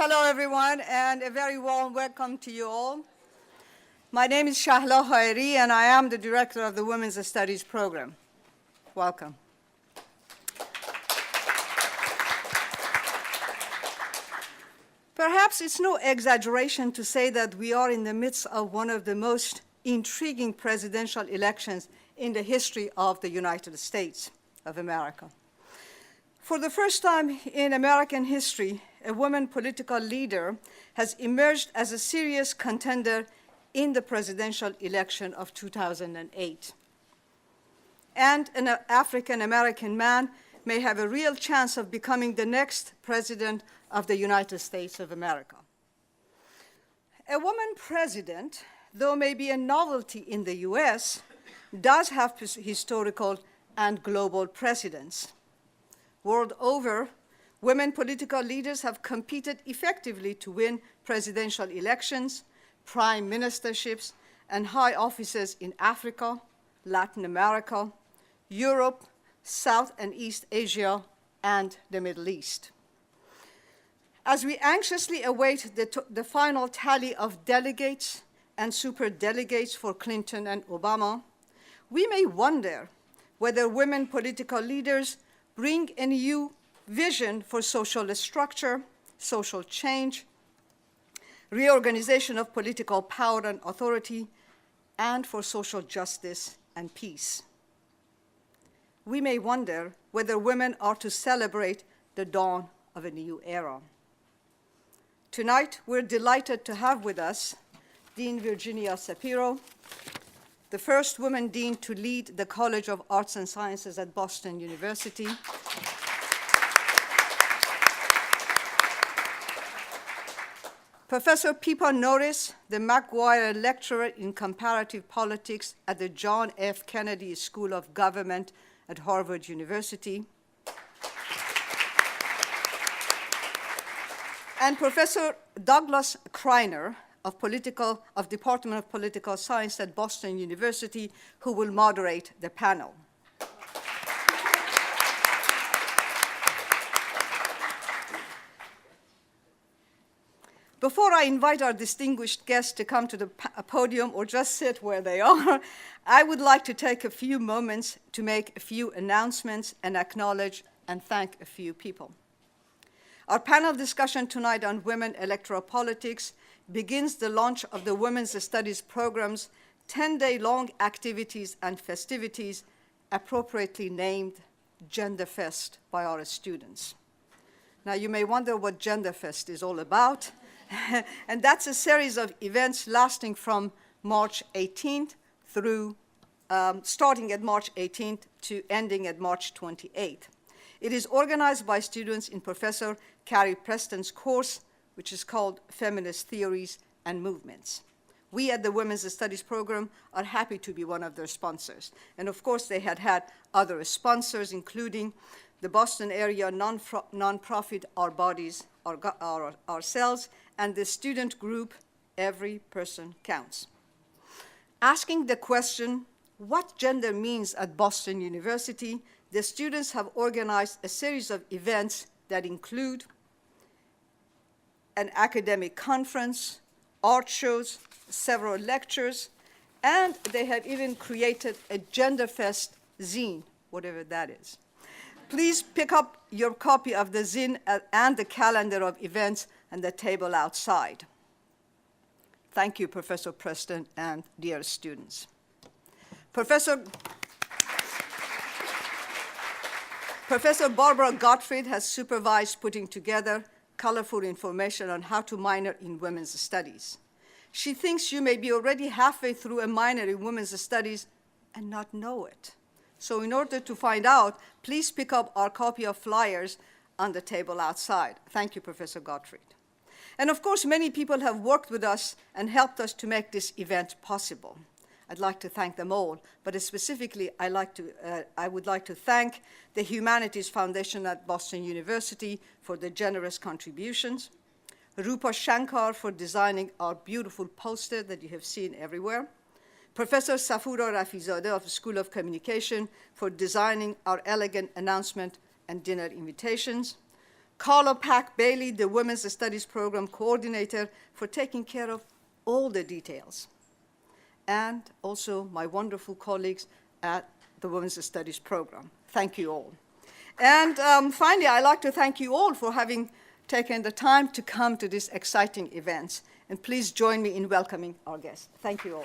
Hello, everyone, and a very warm welcome to you all. My name is Shahla Khairi, and I am the director of the Women's Studies program. Welcome. Perhaps it's no exaggeration to say that we are in the midst of one of the most intriguing presidential elections in the history of the United States of America. For the first time in American history, a woman political leader has emerged as a serious contender in the presidential election of 2008. And an African-American man may have a real chance of becoming the next president of the United States of America. A woman president, though maybe a novelty in the US, does have historical and global precedents. World over, women political leaders have competed effectively to win presidential elections, prime ministerships, and high offices in Africa, Latin America, Europe, South and East Asia, and the Middle East. As we anxiously await the final tally of delegates and superdelegates for Clinton and Obama, we may wonder whether women political leaders bring a new vision for social structure, social change, reorganization of political power and authority, and for social justice and peace. We may wonder whether women are to celebrate the dawn of a new era. Tonight, we're delighted to have with us Dean Virginia Sapiro, the first woman dean to lead the College of Arts and Sciences at Boston University. Professor Pippa Norris, the McGuire Lecturer in Comparative Politics at the John F. Kennedy School of Government at Harvard University. And Professor Douglas Kreiner of Department of Political Science at Boston University, who will moderate the panel. Before I invite our distinguished guests to come to the podium or just sit where they are, I would like to take a few moments to make a few announcements and acknowledge and thank a few people. Our panel discussion tonight on Women Electoral Politics begins the launch of the Women's Studies program's 10-day-long activities and festivities, appropriately named GenderFest by our students. Now, you may wonder what GenderFest is all about, and that's a series of events lasting from March 18th through, starting at March 18th to ending at March 28th. It is organized by students in Professor Carrie Preston's course, which is called Feminist Theories and Movements. We at the Women's Studies program are happy to be one of their sponsors. And of course, they had other sponsors, including the Boston area nonprofit Our Bodies, Ourselves, and the student group Every Person Counts. Asking the question, what gender means at Boston University, the students have organized a series of events that include an academic conference, art shows, several lectures, and they have even created a GenderFest zine, whatever that is. Please pick up your copy of the zine and the calendar of events and the table outside. Thank you, Professor Preston and dear students. Professor Barbara Gottfried has supervised putting together colorful information on how to minor in women's studies. She thinks you may be already halfway through a minor in women's studies and not know it. So in order to find out, please pick up our copy of flyers on the table outside. Thank you, Professor Gottfried. And of course, many people have worked with us and helped us to make this event possible. I'd like to thank them all, but specifically, I would like to thank the Humanities Foundation at Boston University for the generous contributions, Rupa Shankar for designing our beautiful poster that you have seen everywhere, Professor Safura Rafizadeh of the School of Communication for designing our elegant announcement and dinner invitations, Carla Pack-Bailey, the Women's Studies Program Coordinator, for taking care of all the details. And also my wonderful colleagues at the Women's Studies Program. Thank you all. And finally, I'd like to thank you all for having taken the time to come to this exciting event. And please join me in welcoming our guests. Thank you all.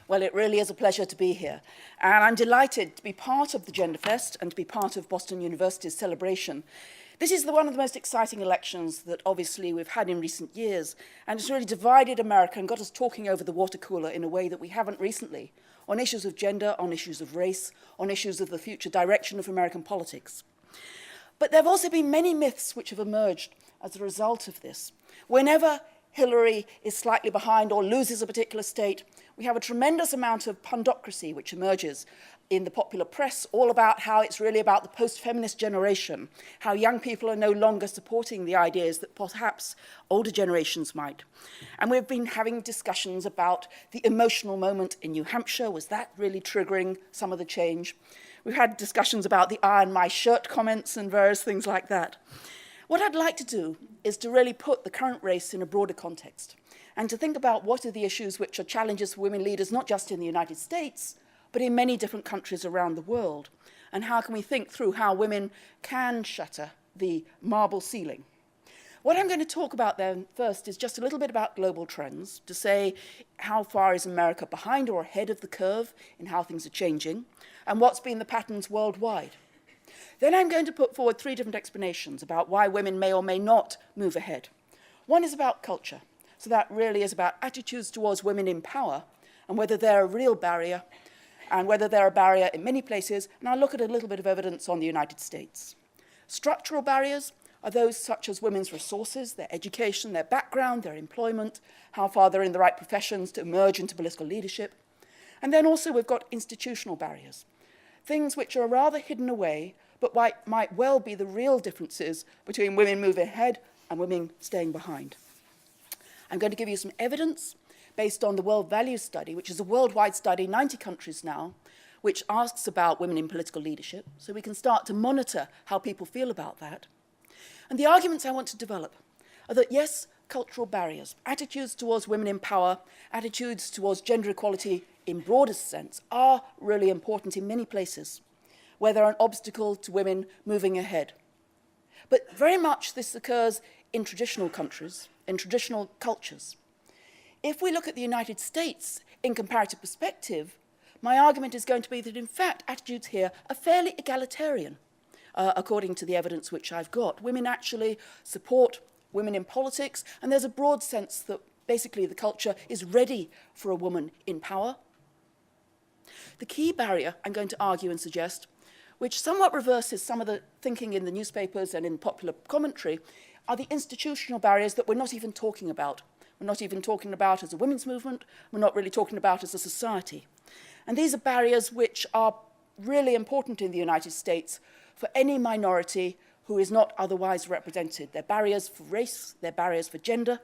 Well, it really is a pleasure to be here. And I'm delighted to be part of the Gender Fest and to be part of Boston University's celebration. This is one of the most exciting elections that obviously we've had in recent years, and it's really divided America and got us talking over the water cooler in a way that we haven't recently, on issues of gender, on issues of race, on issues of the future direction of American politics. But there have also been many myths which have emerged as a result of this. Whenever Hillary is slightly behind or loses a particular state, we have a tremendous amount of pundocracy which emerges in the popular press, all about how it's really about the post-feminist generation, how young people are no longer supporting the ideas that perhaps older generations might. And we've been having discussions about the emotional moment in New Hampshire. Was that really triggering some of the change? We've had discussions about the iron my shirt comments and various things like that. What I'd like to do is to really put the current race in a broader context and to think about what are the issues which are challenges for women leaders, not just in the United States, but in many different countries around the world. And how can we think through how women can shatter the marble ceiling? What I'm going to talk about then first is just a little bit about global trends, to say how far is America behind or ahead of the curve in how things are changing, and what's been the patterns worldwide. Then I'm going to put forward 3 different explanations about why women may or may not move ahead. One is about culture. So that really is about attitudes towards women in power and whether they're a real barrier and whether they're a barrier in many places. And I'll look at a little bit of evidence on the United States. Structural barriers are those such as women's resources, their education, their background, their employment, how far they're in the right professions to emerge into political leadership. And then also we've got institutional barriers, things which are rather hidden away, but might well be the real differences between women moving ahead and women staying behind. I'm going to give you some evidence based on the World Values Study, which is a worldwide study, 90 countries now, which asks about women in political leadership, so we can start to monitor how people feel about that. And the arguments I want to develop are that, yes, cultural barriers, attitudes towards women in power, attitudes towards gender equality in broadest sense are really important in many places, where they're an obstacle to women moving ahead. But very much this occurs in traditional countries, in traditional cultures. If we look at the United States in comparative perspective, my argument is going to be that, in fact, attitudes here are fairly egalitarian, according to the evidence which I've got. Women actually support women in politics, and there's a broad sense that basically the culture is ready for a woman in power. The key barrier, I'm going to argue and suggest, which somewhat reverses some of the thinking in the newspapers and in popular commentary, are the institutional barriers that we're not even talking about. We're not even talking about as a women's movement. We're not really talking about as a society. And these are barriers which are really important in the United States for any minority who is not otherwise represented. They're barriers for race, they're barriers for gender.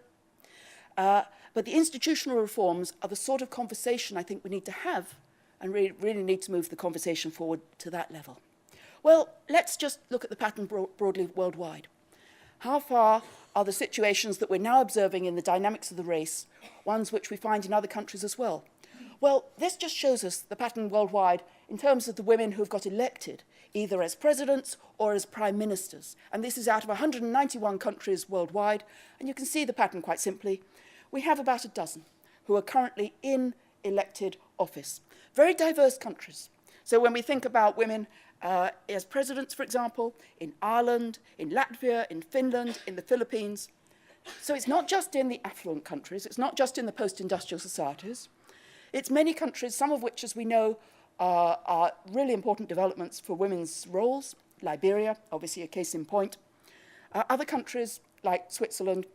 But the institutional reforms are the sort of conversation I think we need to have and really need to move the conversation forward to that level. Well, let's just look at the pattern broadly worldwide. How far are the situations that we're now observing in the dynamics of the race, ones which we find in other countries as well? Well, this just shows us the pattern worldwide in terms of the women who've got elected, either as presidents or as prime ministers. And this is out of 191 countries worldwide. And you can see the pattern quite simply. We have about a dozen who are currently in elected office. Very diverse countries. So when we think about women as presidents, for example, in Ireland, in Latvia, in Finland, in the Philippines. So it's not just in the affluent countries, it's not just in the post-industrial societies. It's many countries, some of which, as we know, are really important developments for women's roles. Liberia, obviously a case in point. Other countries like Switzerland.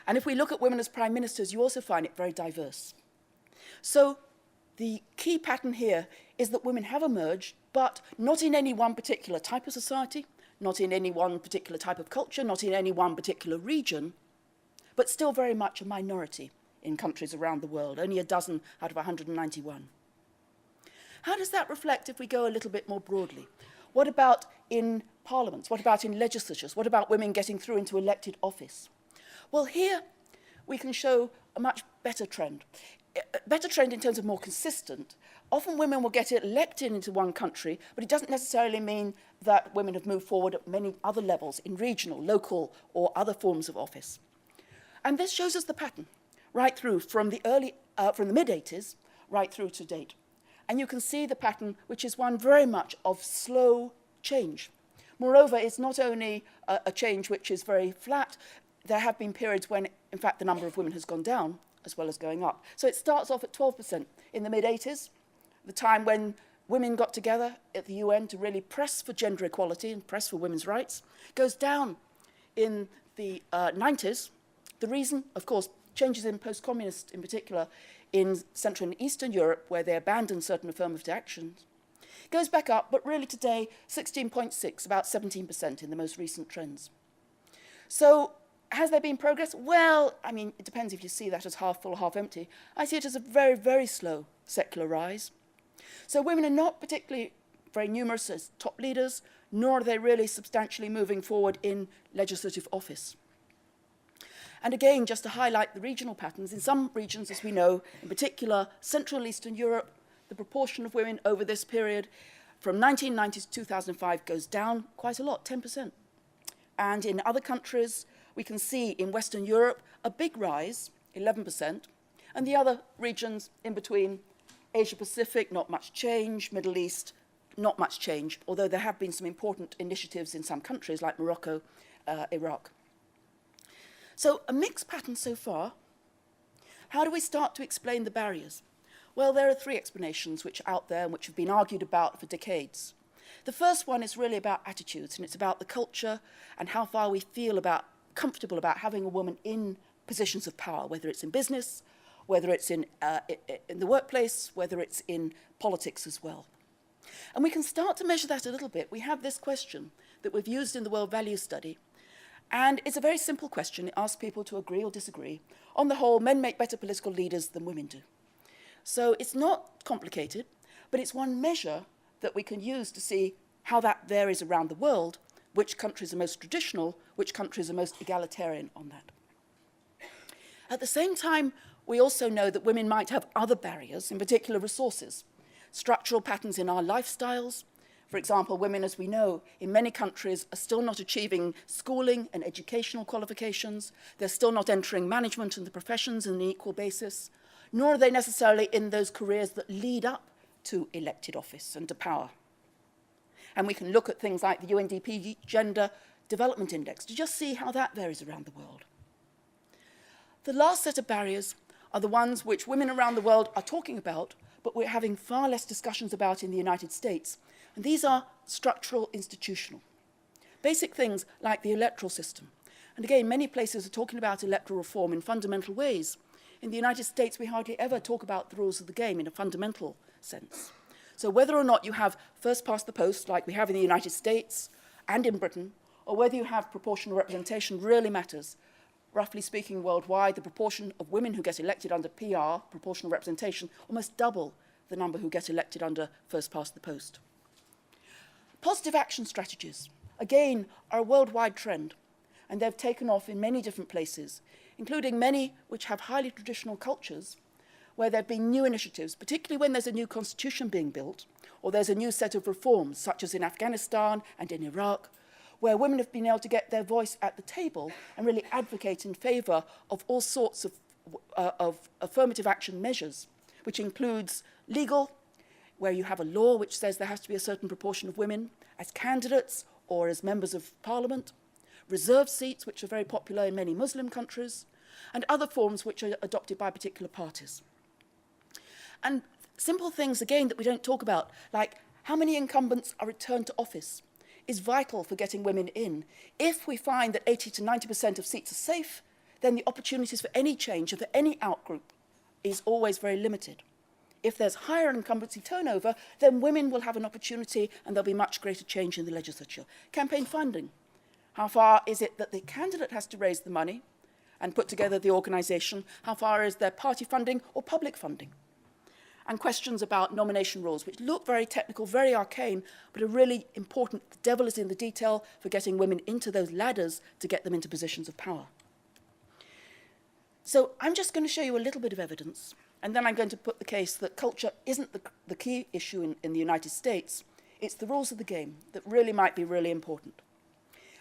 And if we look at women as prime ministers, you also find it very diverse. So the key pattern here is that women have emerged, but not in any one particular type of society, not in any one particular type of culture, not in any one particular region, but still very much a minority in countries around the world, only a dozen out of 191. How does that reflect if we go a little bit more broadly? What about in parliaments? What about in legislatures? What about women getting through into elected office? Well, here we can show a much better trend. A better trend in terms of more consistent. Often women will get elected into one country, but it doesn't necessarily mean that women have moved forward at many other levels in regional, local, or other forms of office. And this shows us the pattern right through from the mid-80s right through to date. And you can see the pattern, which is one very much of slow change. Moreover, it's not only a change which is very flat. There have been periods when, in fact, the number of women has gone down as well as going up. So it starts off at 12% in the mid-80s, the time when women got together at the UN to really press for gender equality and press for women's rights. It goes down in the 90s. The reason, of course, changes in post-communist, in particular, in Central and Eastern Europe, where they abandoned certain affirmative actions. It goes back up, but really today, 16.6, about 17% in the most recent trends. So has there been progress? Well, I mean, it depends if you see that as half full or half empty. I see it as a very, very slow secular rise. So women are not particularly very numerous as top leaders, nor are they really substantially moving forward in legislative office. And again, just to highlight the regional patterns, in some regions, as we know, in particular Central and Eastern Europe, the proportion of women over this period from 1990 to 2005 goes down quite a lot, 10%. And in other countries, we can see in Western Europe a big rise, 11%, and the other regions in between, Asia-Pacific, not much change, Middle East, not much change, although there have been some important initiatives in some countries like Morocco, Iraq. So a mixed pattern so far. How do we start to explain the barriers? Well, there are three explanations which are out there and which have been argued about for decades. The first one is really about attitudes, and it's about the culture and how far we feel comfortable about having a woman in positions of power, whether it's in business, whether it's in the workplace, whether it's in politics as well. And we can start to measure that a little bit. We have this question that we've used in the World Values Study, and it's a very simple question. It asks people to agree or disagree. On the whole, men make better political leaders than women do. So it's not complicated, but it's one measure that we can use to see how that varies around the world, which countries are most traditional, which countries are most egalitarian on that. At the same time, we also know that women might have other barriers, in particular resources, structural patterns in our lifestyles. For example, women, as we know, in many countries are still not achieving schooling and educational qualifications. They're still not entering management and the professions on an equal basis, nor are they necessarily in those careers that lead up to elected office and to power. And we can look at things like the UNDP Gender Development Index to just see how that varies around the world. The last set of barriers are the ones which women around the world are talking about, but we're having far less discussions about in the United States. And these are structural, institutional. Basic things like the electoral system. And again, many places are talking about electoral reform in fundamental ways. In the United States, we hardly ever talk about the rules of the game in a fundamental sense. So whether or not you have first past the post, like we have in the United States and in Britain, or whether you have proportional representation really matters. Roughly speaking, worldwide, the proportion of women who get elected under PR, proportional representation, almost double the number who get elected under first past the post. Positive action strategies, again, are a worldwide trend, and they've taken off in many different places, including many which have highly traditional cultures, where there have been new initiatives, particularly when there's a new constitution being built, or there's a new set of reforms, such as in Afghanistan and in Iraq, where women have been able to get their voice at the table and really advocate in favour of all sorts of affirmative action measures, which includes legal, where you have a law which says there has to be a certain proportion of women as candidates or as members of parliament, reserved seats, which are very popular in many Muslim countries, and other forms which are adopted by particular parties. And simple things, again, that we don't talk about, like how many incumbents are returned to office, is vital for getting women in. If we find that 80 to 90% of seats are safe, then the opportunities for any change or for any outgroup is always very limited. If there's higher incumbency turnover, then women will have an opportunity and there'll be much greater change in the legislature. Campaign funding. How far is it that the candidate has to raise the money and put together the organisation, how far is there party funding or public funding? And questions about nomination rules, which look very technical, very arcane, but are really important. The devil is in the detail for getting women into those ladders to get them into positions of power. So I'm just going to show you a little bit of evidence, and then I'm going to put the case that culture isn't the key issue in the United States. It's the rules of the game that really might be really important.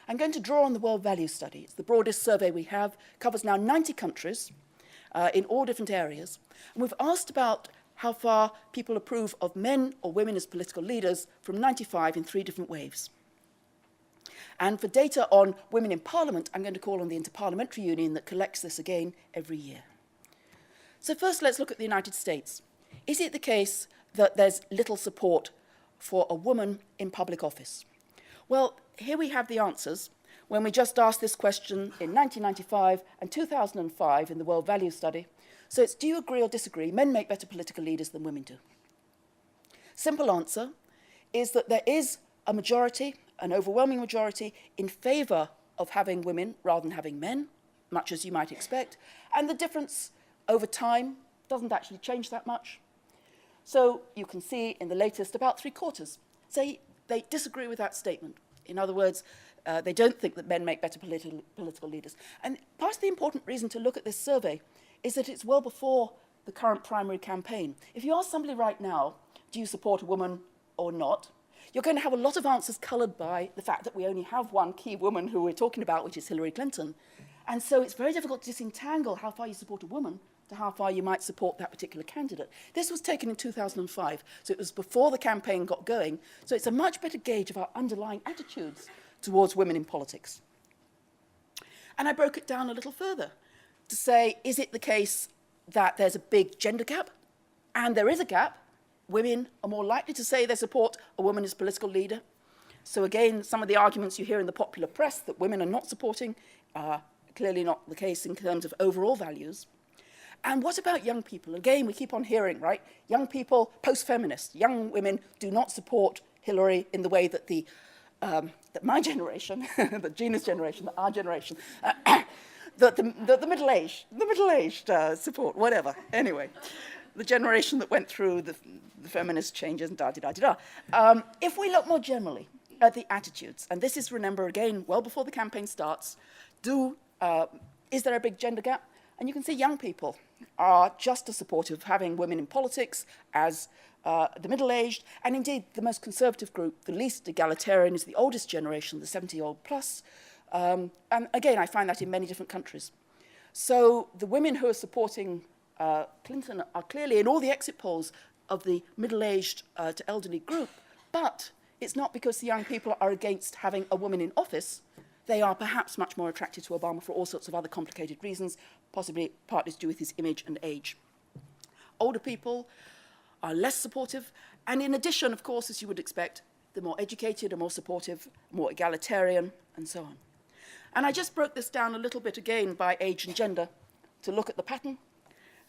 I'm going to draw on the World Values Study. It's the broadest survey we have, covers now 90 countries in all different areas. And we've asked about how far people approve of men or women as political leaders from 95 in 3 different waves. And for data on women in Parliament, I'm going to call on the Interparliamentary Union that collects this again every year. So first, let's look at the United States. Is it the case that there's little support for a woman in public office? Well, here we have the answers when we just asked this question in 1995 and 2005 in the World Values Study. So it's, do you agree or disagree? Men make better political leaders than women do. Simple answer is that there is a majority, an overwhelming majority, in favour of having women rather than having men, much as you might expect. And the difference over time doesn't actually change that much. So you can see in the latest about 3/4 say they disagree with that statement. In other words, they don't think that men make better political leaders. And part of the important reason to look at this survey is that it's well before the current primary campaign. If you ask somebody right now, do you support a woman or not, you're going to have a lot of answers coloured by the fact that we only have one key woman who we're talking about, which is Hillary Clinton. And so it's very difficult to disentangle how far you support a woman to how far you might support that particular candidate. This was taken in 2005, so it was before the campaign got going. So it's a much better gauge of our underlying attitudes towards women in politics. And I broke it down a little further to say, is it the case that there's a big gender gap? And there is a gap. Women are more likely to say they support a woman as political leader. So again, some of the arguments you hear in the popular press that women are not supporting are clearly not the case in terms of overall values. And what about young people? Again, we keep on hearing, right? Young people, post-feminist, young women do not support Hillary in the way that that my generation, the Gina's generation, our generation, the middle-aged support, whatever. Anyway, the generation that went through the feminist changes and da-da-da-da-da. If we look more generally at the attitudes, and this is, remember, again, well before the campaign starts, is there a big gender gap? And you can see young people are just as supportive of having women in politics as the middle-aged, and indeed the most conservative group, the least egalitarian, is the oldest generation, the 70-year-old plus. And again, I find that in many different countries. So the women who are supporting Clinton are clearly in all the exit polls of the middle-aged to elderly group, but it's not because the young people are against having a woman in office. They are perhaps much more attracted to Obama for all sorts of other complicated reasons, possibly partly to do with his image and age. Older people are less supportive, and in addition, of course, as you would expect, the more educated are more supportive, more egalitarian, and so on. And I just broke this down a little bit again by age and gender to look at the pattern.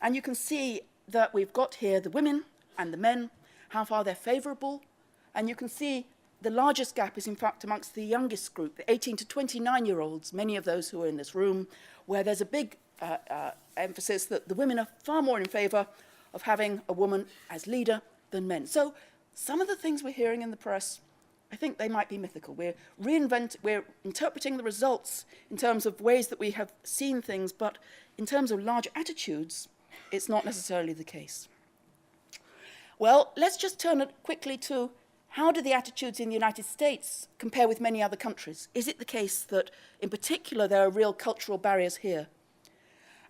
And you can see that we've got here the women and the men, how far they're favourable. And you can see the largest gap is, in fact, amongst the youngest group, the 18 to 29-year-olds, many of those who are in this room, where there's a big emphasis that the women are far more in favour of having a woman as leader than men. So some of the things we're hearing in the press, I think they might be mythical. We're interpreting the results in terms of ways that we have seen things, but in terms of large attitudes, it's not necessarily the case. Well, let's just turn it quickly to how do the attitudes in the United States compare with many other countries? Is it the case that, in particular, there are real cultural barriers here?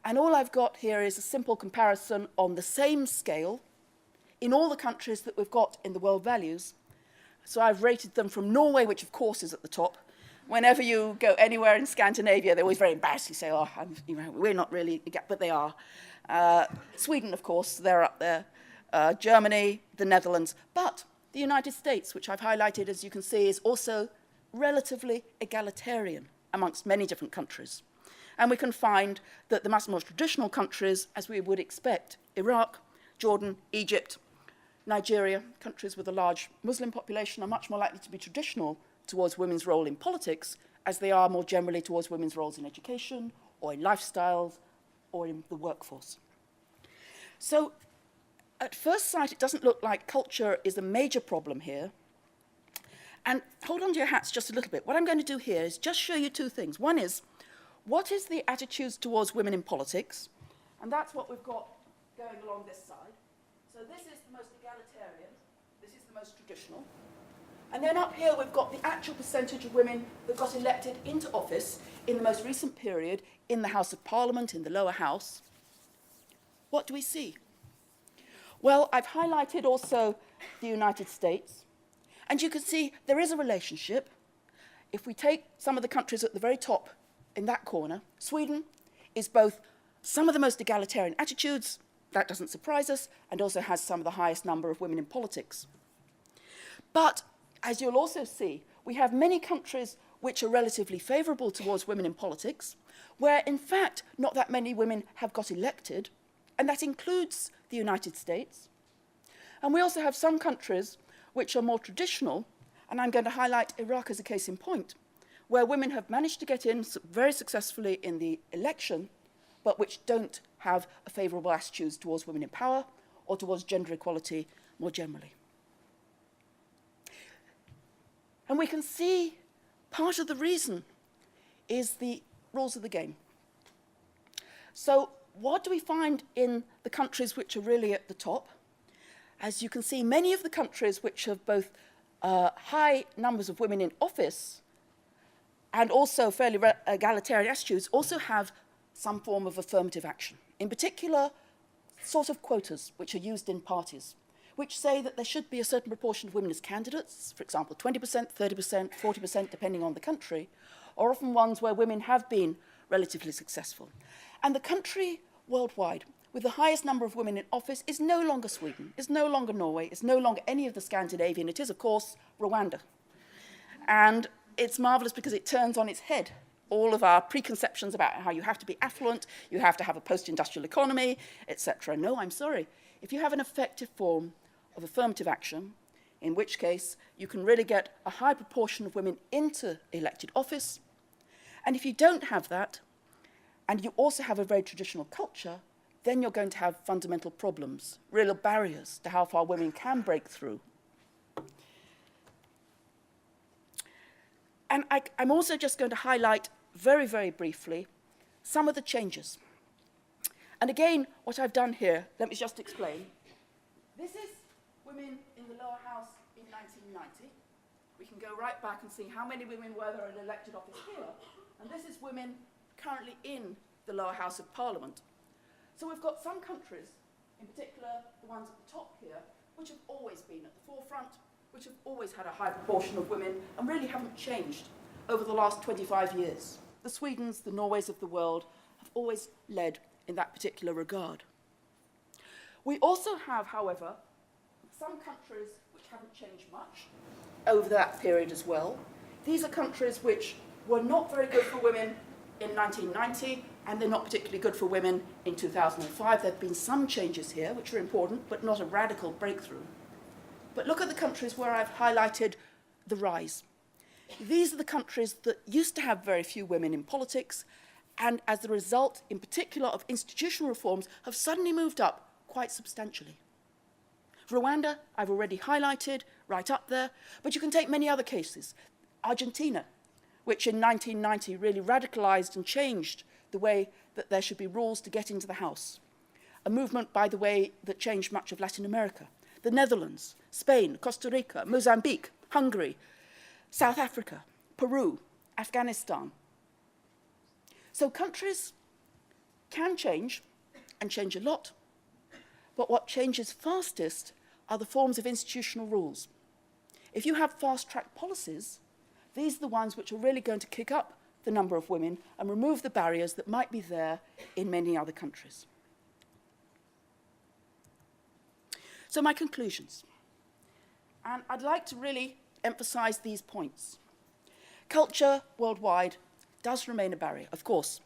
And all I've got here is a simple comparison on the same scale in all the countries that we've got in the world values. So I've rated them from Norway, which of course is at the top. Whenever you go anywhere in Scandinavia, they're always very embarrassed to say, oh, we're not really, but they are. Sweden, of course, they're up there. Germany, the Netherlands. But the United States, which I've highlighted, as you can see, is also relatively egalitarian amongst many different countries. And we can find that the much more traditional countries, as we would expect, Iraq, Jordan, Egypt, Nigeria, countries with a large Muslim population, are much more likely to be traditional towards women's role in politics, as they are more generally towards women's roles in education or in lifestyles, or in the workforce. So, at first sight, it doesn't look like culture is a major problem here. And hold on to your hats just a little bit. What I'm going to do here is just show you two things. One is, what is the attitudes towards women in politics? And that's what we've got going along this side. So this is the most egalitarian, this is the most traditional. And then up here we've got the actual percentage of women that got elected into office in the most recent period in the House of Parliament, in the lower house. What do we see? Well, I've highlighted also the United States. And you can see there is a relationship. If we take some of the countries at the very top in that corner, Sweden is both some of the most egalitarian attitudes, that doesn't surprise us, and also has some of the highest number of women in politics. But as you'll also see, we have many countries which are relatively favourable towards women in politics, where in fact not that many women have got elected, and that includes the United States. And we also have some countries which are more traditional, and I'm going to highlight Iraq as a case in point, where women have managed to get in very successfully in the election, but which don't have a favourable attitudes towards women in power or towards gender equality more generally. And we can see part of the reason is the rules of the game. So what do we find in the countries which are really at the top? As you can see, many of the countries which have both high numbers of women in office and also fairly egalitarian attitudes also have some form of affirmative action. In particular, sort of quotas which are used in parties, which say that there should be a certain proportion of women as candidates, for example, 20%, 30%, 40%, depending on the country, or often ones where women have been relatively successful. And the country worldwide with the highest number of women in office is no longer Sweden, is no longer Norway, is no longer any of the Scandinavian. It is, of course, Rwanda. And it's marvellous because it turns on its head all of our preconceptions about how you have to be affluent, you have to have a post-industrial economy, etc. No, I'm sorry. If you have an effective form of affirmative action, in which case you can really get a high proportion of women into elected office, and if you don't have that, and you also have a very traditional culture, then you're going to have fundamental problems, real barriers to how far women can break through. And I'm also just going to highlight very, very briefly some of the changes. And again, what I've done here, let me just explain. This is women in the lower house in 1990. We can go right back and see how many women were there in elected office here. And this is women currently in the lower house of Parliament. So we've got some countries, in particular the ones at the top here, which have always been at the forefront, which have always had a high proportion of women and really haven't changed over the last 25 years. The Swedens, the Norways of the world have always led in that particular regard. We also have, however, some countries which haven't changed much over that period as well. These are countries which were not very good for women in 1990, and they're not particularly good for women in 2005. There have been some changes here, which are important, but not a radical breakthrough. But look at the countries where I've highlighted the rise. These are the countries that used to have very few women in politics, and as a result, in particular, of institutional reforms, have suddenly moved up quite substantially. Rwanda, I've already highlighted, right up there, but you can take many other cases. Argentina, which in 1990 really radicalized and changed the way that there should be rules to get into the House. A movement, by the way, that changed much of Latin America. The Netherlands, Spain, Costa Rica, Mozambique, Hungary, South Africa, Peru, Afghanistan. So countries can change, and change a lot, but what changes fastest are the forms of institutional rules. If you have fast-track policies, these are the ones which are really going to kick up the number of women and remove the barriers that might be there in many other countries. So my conclusions. And I'd like to really emphasize these points. Culture worldwide does remain a barrier, of course.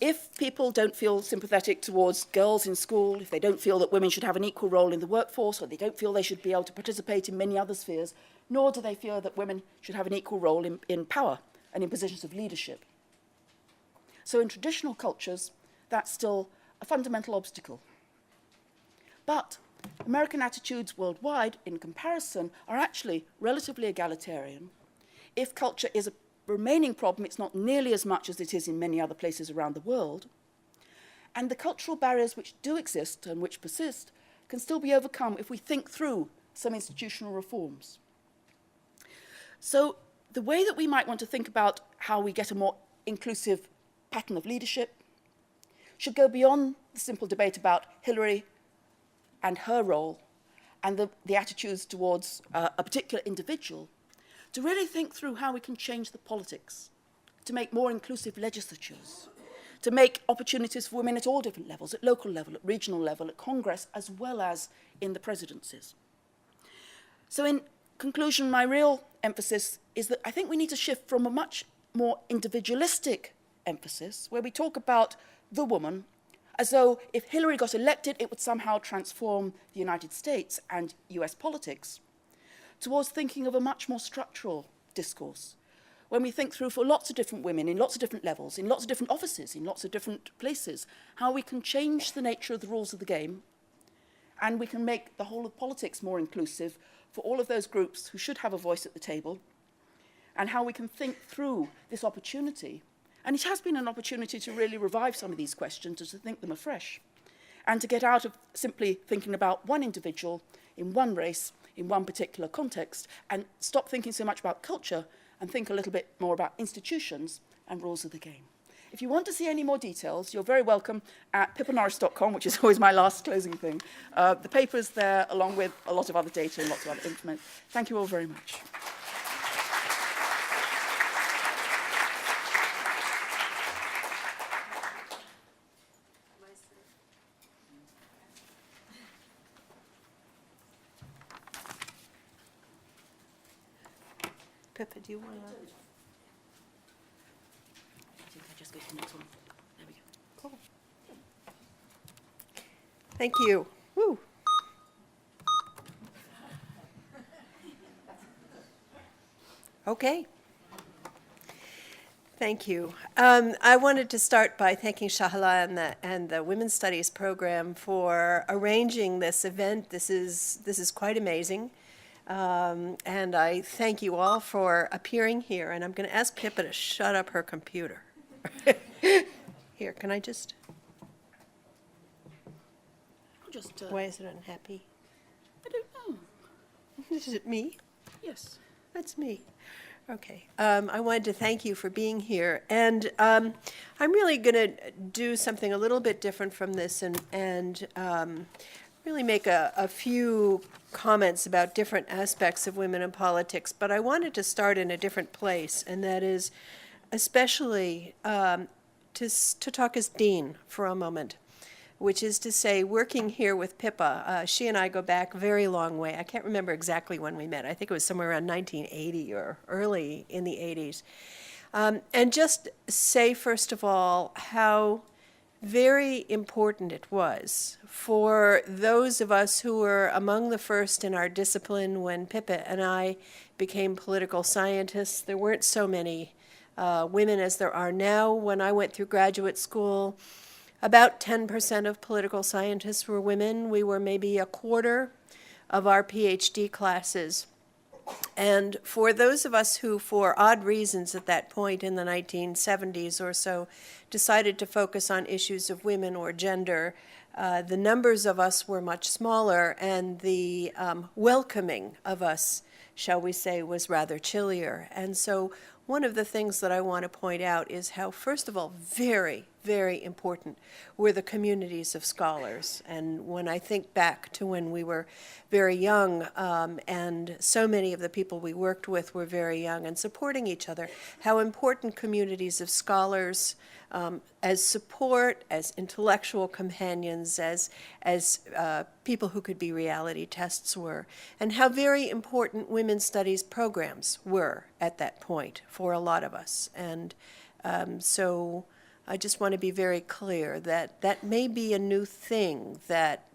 If people don't feel sympathetic towards girls in school, if they don't feel that women should have an equal role in the workforce, or they don't feel they should be able to participate in many other spheres, nor do they feel that women should have an equal role in power and in positions of leadership, So in traditional cultures, that's still a fundamental obstacle. But American attitudes worldwide, in comparison, are actually relatively egalitarian. If culture is a remaining problem, it's not nearly as much as it is in many other places around the world. And the cultural barriers which do exist and which persist can still be overcome if we think through some institutional reforms. So the way that we might want to think about how we get a more inclusive pattern of leadership should go beyond the simple debate about Hillary and her role and the attitudes towards a particular individual, to really think through how we can change the politics, to make more inclusive legislatures, to make opportunities for women at all different levels, at local level, at regional level, at Congress, as well as in the presidencies. So in conclusion, my real emphasis is that I think we need to shift from a much more individualistic emphasis, where we talk about the woman, as though if Hillary got elected, it would somehow transform the United States and US politics, towards thinking of a much more structural discourse, when we think through for lots of different women in lots of different levels, in lots of different offices, in lots of different places, how we can change the nature of the rules of the game, and we can make the whole of politics more inclusive for all of those groups who should have a voice at the table, and how we can think through this opportunity. And it has been an opportunity to really revive some of these questions and to think them afresh, and to get out of simply thinking about one individual in one race, in one particular context, and stop thinking so much about culture and think a little bit more about institutions and rules of the game. If you want to see any more details, you're very welcome at pippanorris.com, which is always my last closing thing. The paper's there, along with a lot of other data and lots of other information. Thank you all very much. Pippa, do you want to? I think I just go to the next one. There we go. Cool. Thank you. Woo. Okay. Thank you. I wanted to start by thanking Shahala and the Women's Studies program for arranging this event. This is quite amazing. And I thank you all for appearing here. And I'm going to ask Pippa to shut up her computer. Here, can I just? Why is it unhappy? I don't know. Is it me? Yes. That's me. Okay. I wanted to thank you for being here. And I'm really going to do something a little bit different from this and really make a few comments about different aspects of women in politics. But I wanted to start in a different place, and that is especially to talk as dean for a moment, which is to say, working here with Pippa, she and I go back a very long way. I can't remember exactly when we met. I think it was somewhere around 1980 or early in the 80s. And just say, first of all, how very important it was for those of us who were among the first in our discipline when Pippa and I became political scientists. There weren't so many women as there are now. When I went through graduate school, about 10% of political scientists were women. We were maybe a quarter of our PhD classes. And for those of us who, for odd reasons at that point in the 1970s or so, decided to focus on issues of women or gender, the numbers of us were much smaller, and the welcoming of us, shall we say, was rather chillier. And so one of the things that I want to point out is how, first of all, very, very important were the communities of scholars. And when I think back to when we were very young, and so many of the people we worked with were very young and supporting each other, how important communities of scholars as support, as intellectual companions, as people who could be reality tests were, and how very important women's studies programs were at that point for a lot of us. And so I just want to be very clear that that may be a new thing that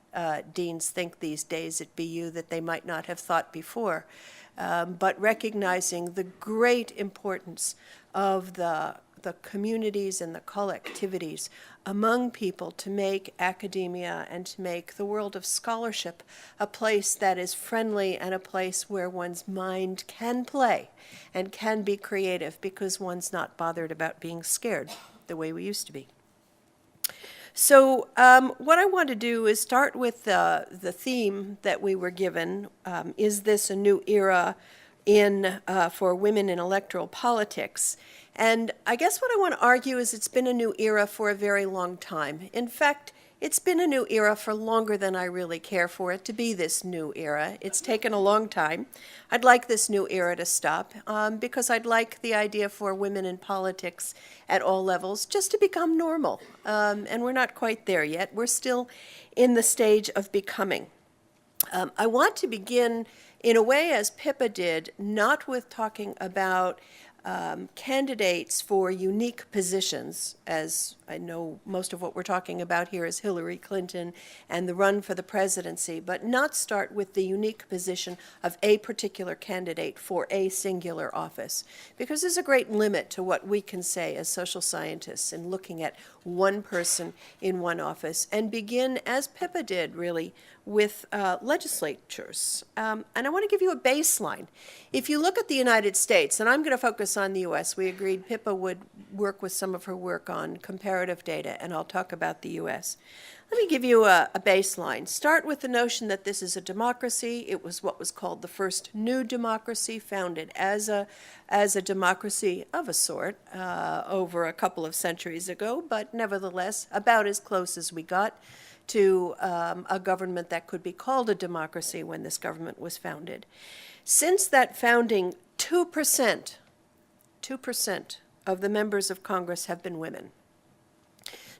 deans think these days at BU that they might not have thought before, but recognizing the great importance of the the communities and the collectivities among people to make academia and to make the world of scholarship a place that is friendly and a place where one's mind can play and can be creative because one's not bothered about being scared the way we used to be. So what I want to do is start with the theme that we were given. Is this a new era for women in electoral politics? And I guess what I want to argue is it's been a new era for a very long time. In fact, it's been a new era for longer than I really care for it to be this new era. It's taken a long time. I'd like this new era to stop because I'd like the idea for women in politics at all levels just to become normal. And we're not quite there yet. We're still in the stage of becoming. I want to begin in a way as Pippa did, not with talking about candidates for unique positions, as I know most of what we're talking about here is Hillary Clinton and the run for the presidency, but not start with the unique position of a particular candidate for a singular office, because there's a great limit to what we can say as social scientists in looking at one person in one office, and begin, as Pippa did, really, with legislatures. And I want to give you a baseline. If you look at the United States, and I'm going to focus on the U.S., we agreed Pippa would work with some of her work on comparative data, and I'll talk about the U.S. Let me give you a baseline. Start with the notion that this is a democracy. It was what was called the first new democracy, founded as a democracy of a sort over a couple of centuries ago, but nevertheless about as close as we got to a government that could be called a democracy when this government was founded. Since that founding, 2% of the members of Congress have been women.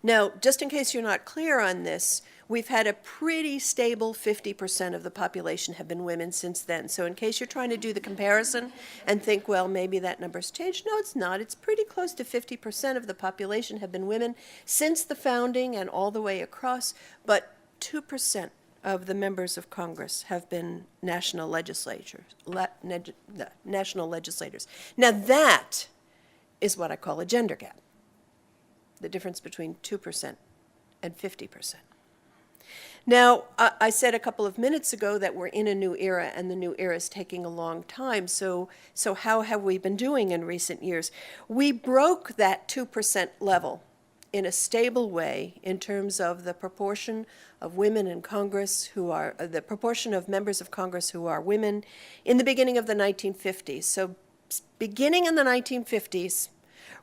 Now, just in case you're not clear on this, we've had a pretty stable 50% of the population have been women since then. So in case you're trying to do the comparison and think, well, maybe that number's changed, no, it's not. It's pretty close to 50% of the population have been women since the founding and all the way across, but 2% of the members of Congress have been national legislators. Now that is what I call a gender gap, the difference between 2% and 50%. Now, I said a couple of minutes ago that we're in a new era, and the new era is taking a long time. So how have we been doing in recent years? We broke that 2% level in a stable way in terms of the proportion of women in Congress who are, the proportion of members of Congress who are women in the beginning of the 1950s. So beginning in the 1950s,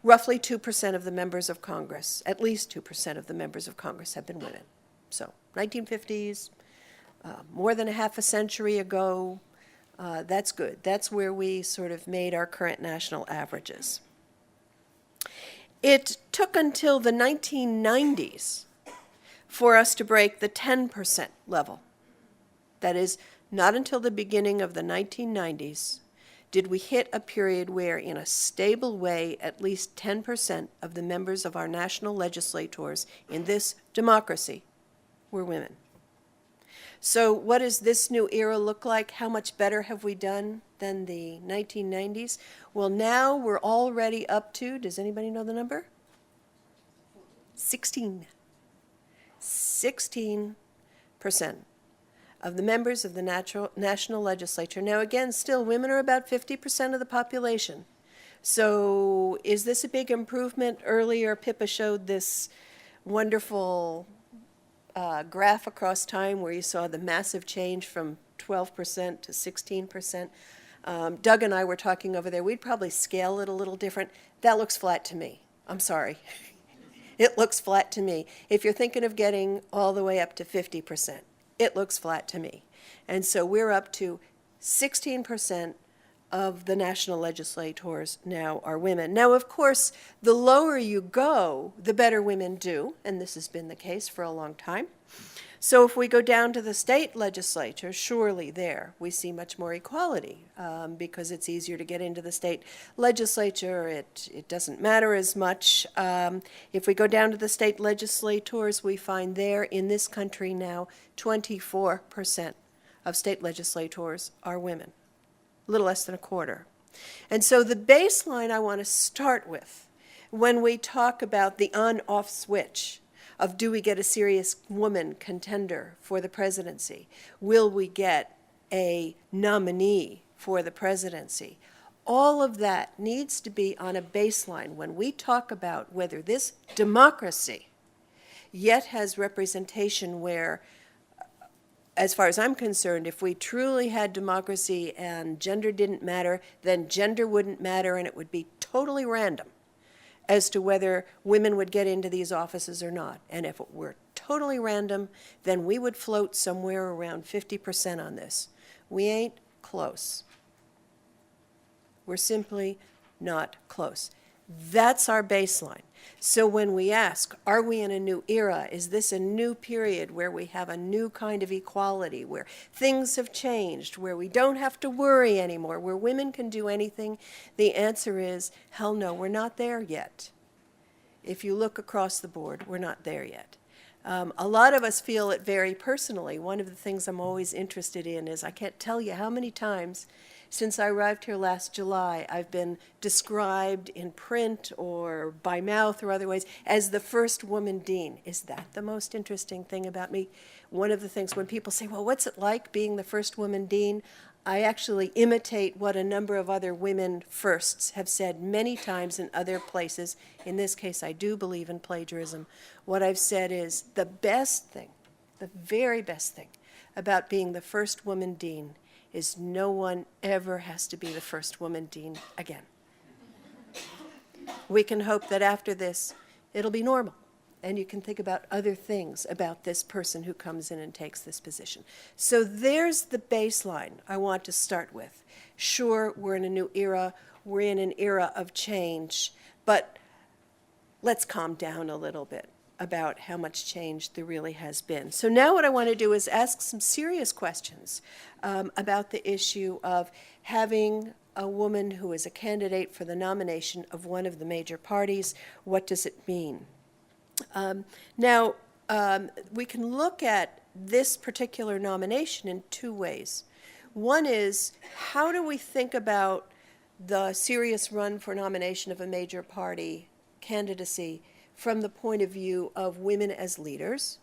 roughly 2% of the members of Congress, at least 2% of the members of Congress have been women. So 1950s, more than a half a century ago, that's good. That's where we sort of made our current national averages. It took until the 1990s for us to break the 10% level. That is, not until the beginning of the 1990s did we hit a period where, in a stable way, at least 10% of the members of our national legislators in this democracy were women. So what does this new era look like? How much better have we done than the 1990s? Well, now we're already up to, does anybody know the number? 16% of the members of the national legislature. Now, again, still, women are about 50% of the population. So is this a big improvement? Earlier, Pippa showed this wonderful graph across time where you saw the massive change from 12% to 16%. Doug and I were talking over there. We'd probably scale it a little different. That looks flat to me. I'm sorry. It looks flat to me. If you're thinking of getting all the way up to 50%, it looks flat to me. And so we're up to 16% of the national legislators now are women. Now, of course, the lower you go, the better women do, and this has been the case for a long time. So if we go down to the state legislature, surely there we see much more equality because it's easier to get into the state legislature. It doesn't matter as much. If we go down to the state legislators, we find there in this country now 24% of state legislators are women, a little less than a quarter. And so the baseline I want to start with When we talk about the on-off switch of do we get a serious woman contender for the presidency? Will we get a nominee for the presidency? All of that needs to be on a baseline when we talk about whether this democracy yet has representation where, as far as I'm concerned, if we truly had democracy and gender didn't matter, then gender wouldn't matter and it would be totally random as to whether women would get into these offices or not. And if it were totally random, then we would float somewhere around 50% on this. We ain't close. We're simply not close. That's our baseline. So when we ask, are we in a new era? Is this a new period where we have a new kind of equality, where things have changed, where we don't have to worry anymore, where women can do anything? The answer is, hell no, we're not there yet. If you look across the board, we're not there yet. A lot of us feel it very personally. One of the things I'm always interested in is I can't tell you how many times since I arrived here last July, I've been described in print or by mouth or other ways as the first woman dean. Is that the most interesting thing about me? One of the things when people say, well, what's it like being the first woman dean? I actually imitate what a number of other women firsts have said many times in other places. In this case, I do believe in plagiarism. What I've said is the best thing, the very best thing about being the first woman dean is no one ever has to be the first woman dean again. We can hope that after this, it'll be normal, and you can think about other things about this person who comes in and takes this position. So there's the baseline I want to start with. Sure, we're in a new era, we're in an era of change, but let's calm down a little bit about how much change there really has been. So now what I want to do is ask some serious questions about the issue of having a woman who is a candidate for the nomination of one of the major parties. What does it mean? We can look at this particular nomination in two ways. One is, how do we think about the serious run for nomination of a major party candidacy from the point of view of women as leaders?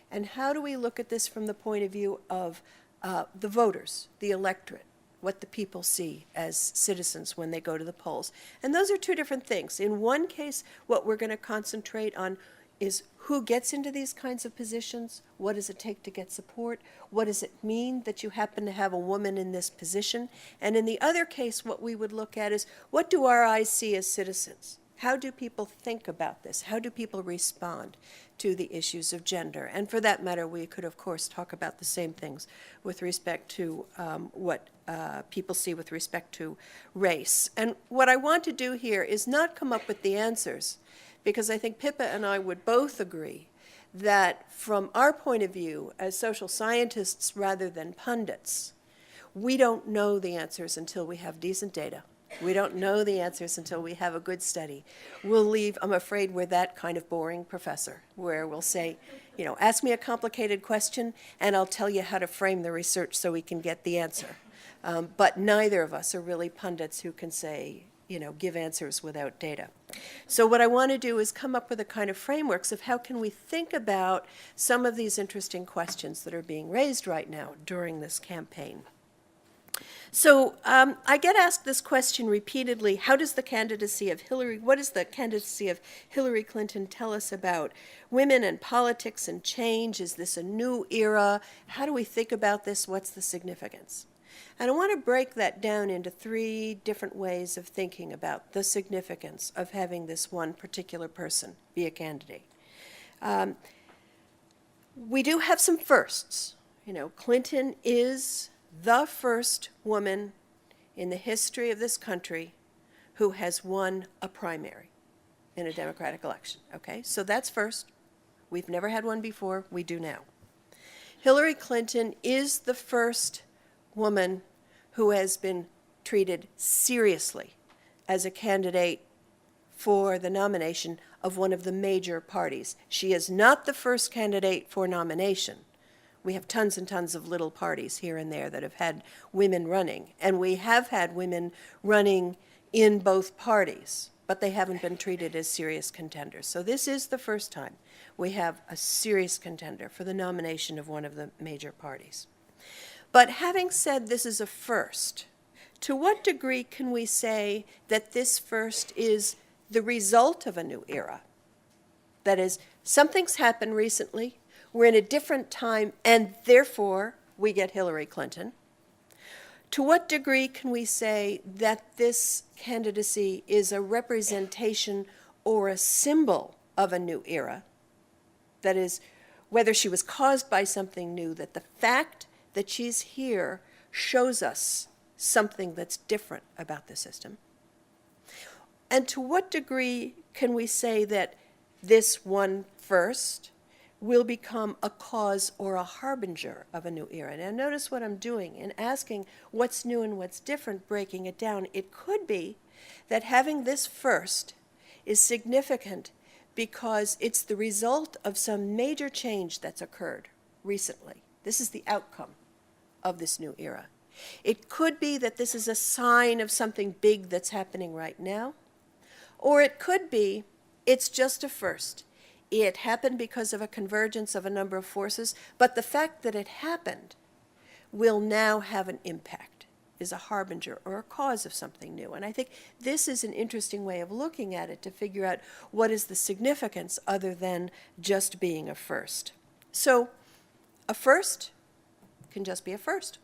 And how do we look at this from the point of view of the voters, the electorate, what the people see as citizens when they go to the polls? And those are two different things. In one case, what we're going to concentrate on is who gets into these kinds of positions, what does it take to get support, what does it mean that you happen to have a woman in this position? And in the other case, what we would look at is, what do our eyes see as citizens? How do people think about this? How do people respond to the issues of gender? And for that matter, we could, of course, talk about the same things with respect to what people see with respect to race. And what I want to do here is not come up with the answers, because I think Pippa and I would both agree that from our point of view as social scientists rather than pundits, we don't know the answers until we have decent data. We don't know the answers until we have a good study. We'll leave, I'm afraid we're that kind of boring professor, where we'll say, ask me a complicated question and I'll tell you how to frame the research so we can get the answer. But neither of us are really pundits who can say, give answers without data. So what I want to do is come up with a kind of frameworks of how can we think about some of these interesting questions that are being raised right now during this campaign. So I get asked this question repeatedly: what does the candidacy of Hillary Clinton tell us about women and politics and change? Is this a new era? How do we think about this? What's the significance? And I want to break that down into three different ways of thinking about the significance of having this one particular person be a candidate. We do have some firsts. Clinton is the first woman in the history of this country who has won a primary in a Democratic election. Okay, so that's first. We've never had one before. We do now. Hillary Clinton is the first woman who has been treated seriously as a candidate for the nomination of one of the major parties. She is not the first candidate for nomination. We have tons and tons of little parties here and there that have had women running, and we have had women running in both parties. but they haven't been treated as serious contenders. So this is the first time we have a serious contender for the nomination of one of the major parties. But having said this is a first, to what degree can we say that this first is the result of a new era? That is, something's happened recently, we're in a different time, and therefore we get Hillary Clinton. To what degree can we say that this candidacy is a representation or a symbol of a new era? That is, whether she was caused by something new, that the fact that she's here shows us something that's different about the system. And to what degree can we say that this one first will become a cause or a harbinger of a new era? Now notice what I'm doing in asking what's new and what's different, breaking it down. It could be that having this first is significant because it's the result of some major change that's occurred recently. This is the outcome of this new era. It could be that this is a sign of something big that's happening right now, or it could be it's just a first. It happened because of a convergence of a number of forces, but the fact that it happened will now have an impact, is a harbinger or a cause of something new. And I think this is an interesting way of looking at it to figure out what is the significance other than just being a first. So a first can just be a first.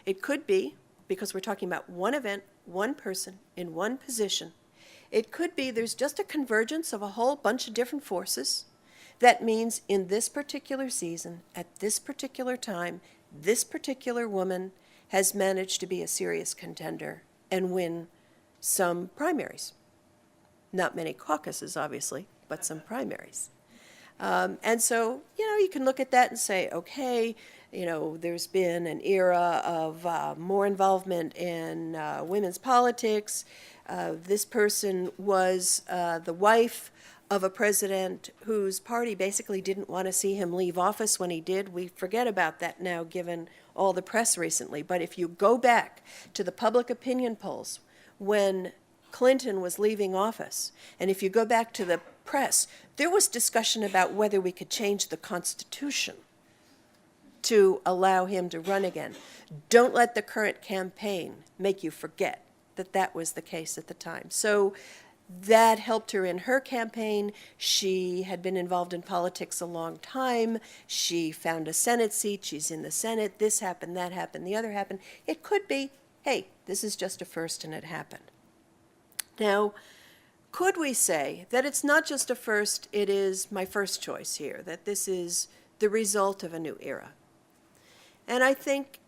It could be, because we're talking about one event, one person, in one position, it could be there's just a convergence of a whole bunch of different forces. That means in this particular season, at this particular time, this particular woman has managed to be a serious contender and win some primaries. Not many caucuses, obviously, but some primaries. And so, you can look at that and say, okay, there's been an era of more involvement in women's politics. This person was the wife of a president whose party basically didn't want to see him leave office when he did. We forget about that now, given all the press recently. But if you go back to the public opinion polls when Clinton was leaving office, and if you go back to the press, there was discussion about whether we could change the Constitution to allow him to run again. Don't let the current campaign make you forget that that was the case at the time. So that helped her in her campaign. She had been involved in politics a long time. She found a Senate seat. She's in the Senate. This happened, that happened, the other happened. It could be, hey, this is just a first and it happened. Now, could we say that it's not just a first, it is my first choice here, that this is the result of a new era? And I think,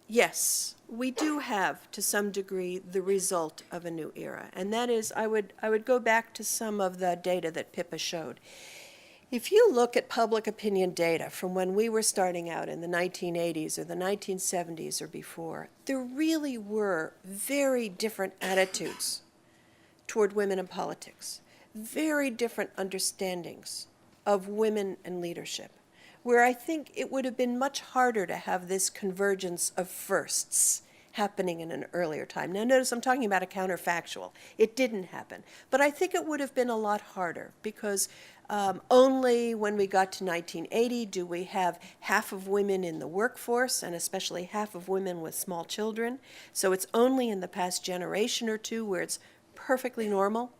yes, we do have, to some degree, the result of a new era. And that is, I would go back to some of the data that Pippa showed. If you look at public opinion data from when we were starting out in the 1980s or the 1970s or before, there really were very different attitudes toward women in politics, very different understandings of women and leadership, where I think it would have been much harder to have this convergence of firsts happening in an earlier time. Now notice I'm talking about a counterfactual. It didn't happen. But I think it would have been a lot harder because only when we got to 1980 do we have half of women in the workforce, and especially half of women with small children. So it's only in the past generation or two where it's perfectly normal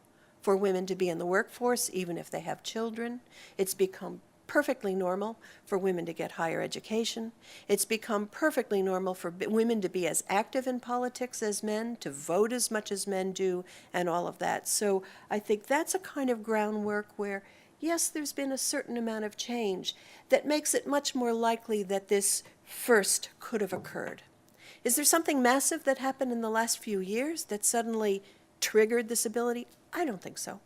for women to be in the workforce, even if they have children. It's become perfectly normal for women to get higher education. It's become perfectly normal for women to be as active in politics as men, to vote as much as men do, and all of that. So I think that's a kind of groundwork where, yes, there's been a certain amount of change that makes it much more likely that this first could have occurred. Is there something massive that happened in the last few years that suddenly triggered this ability? I don't think so.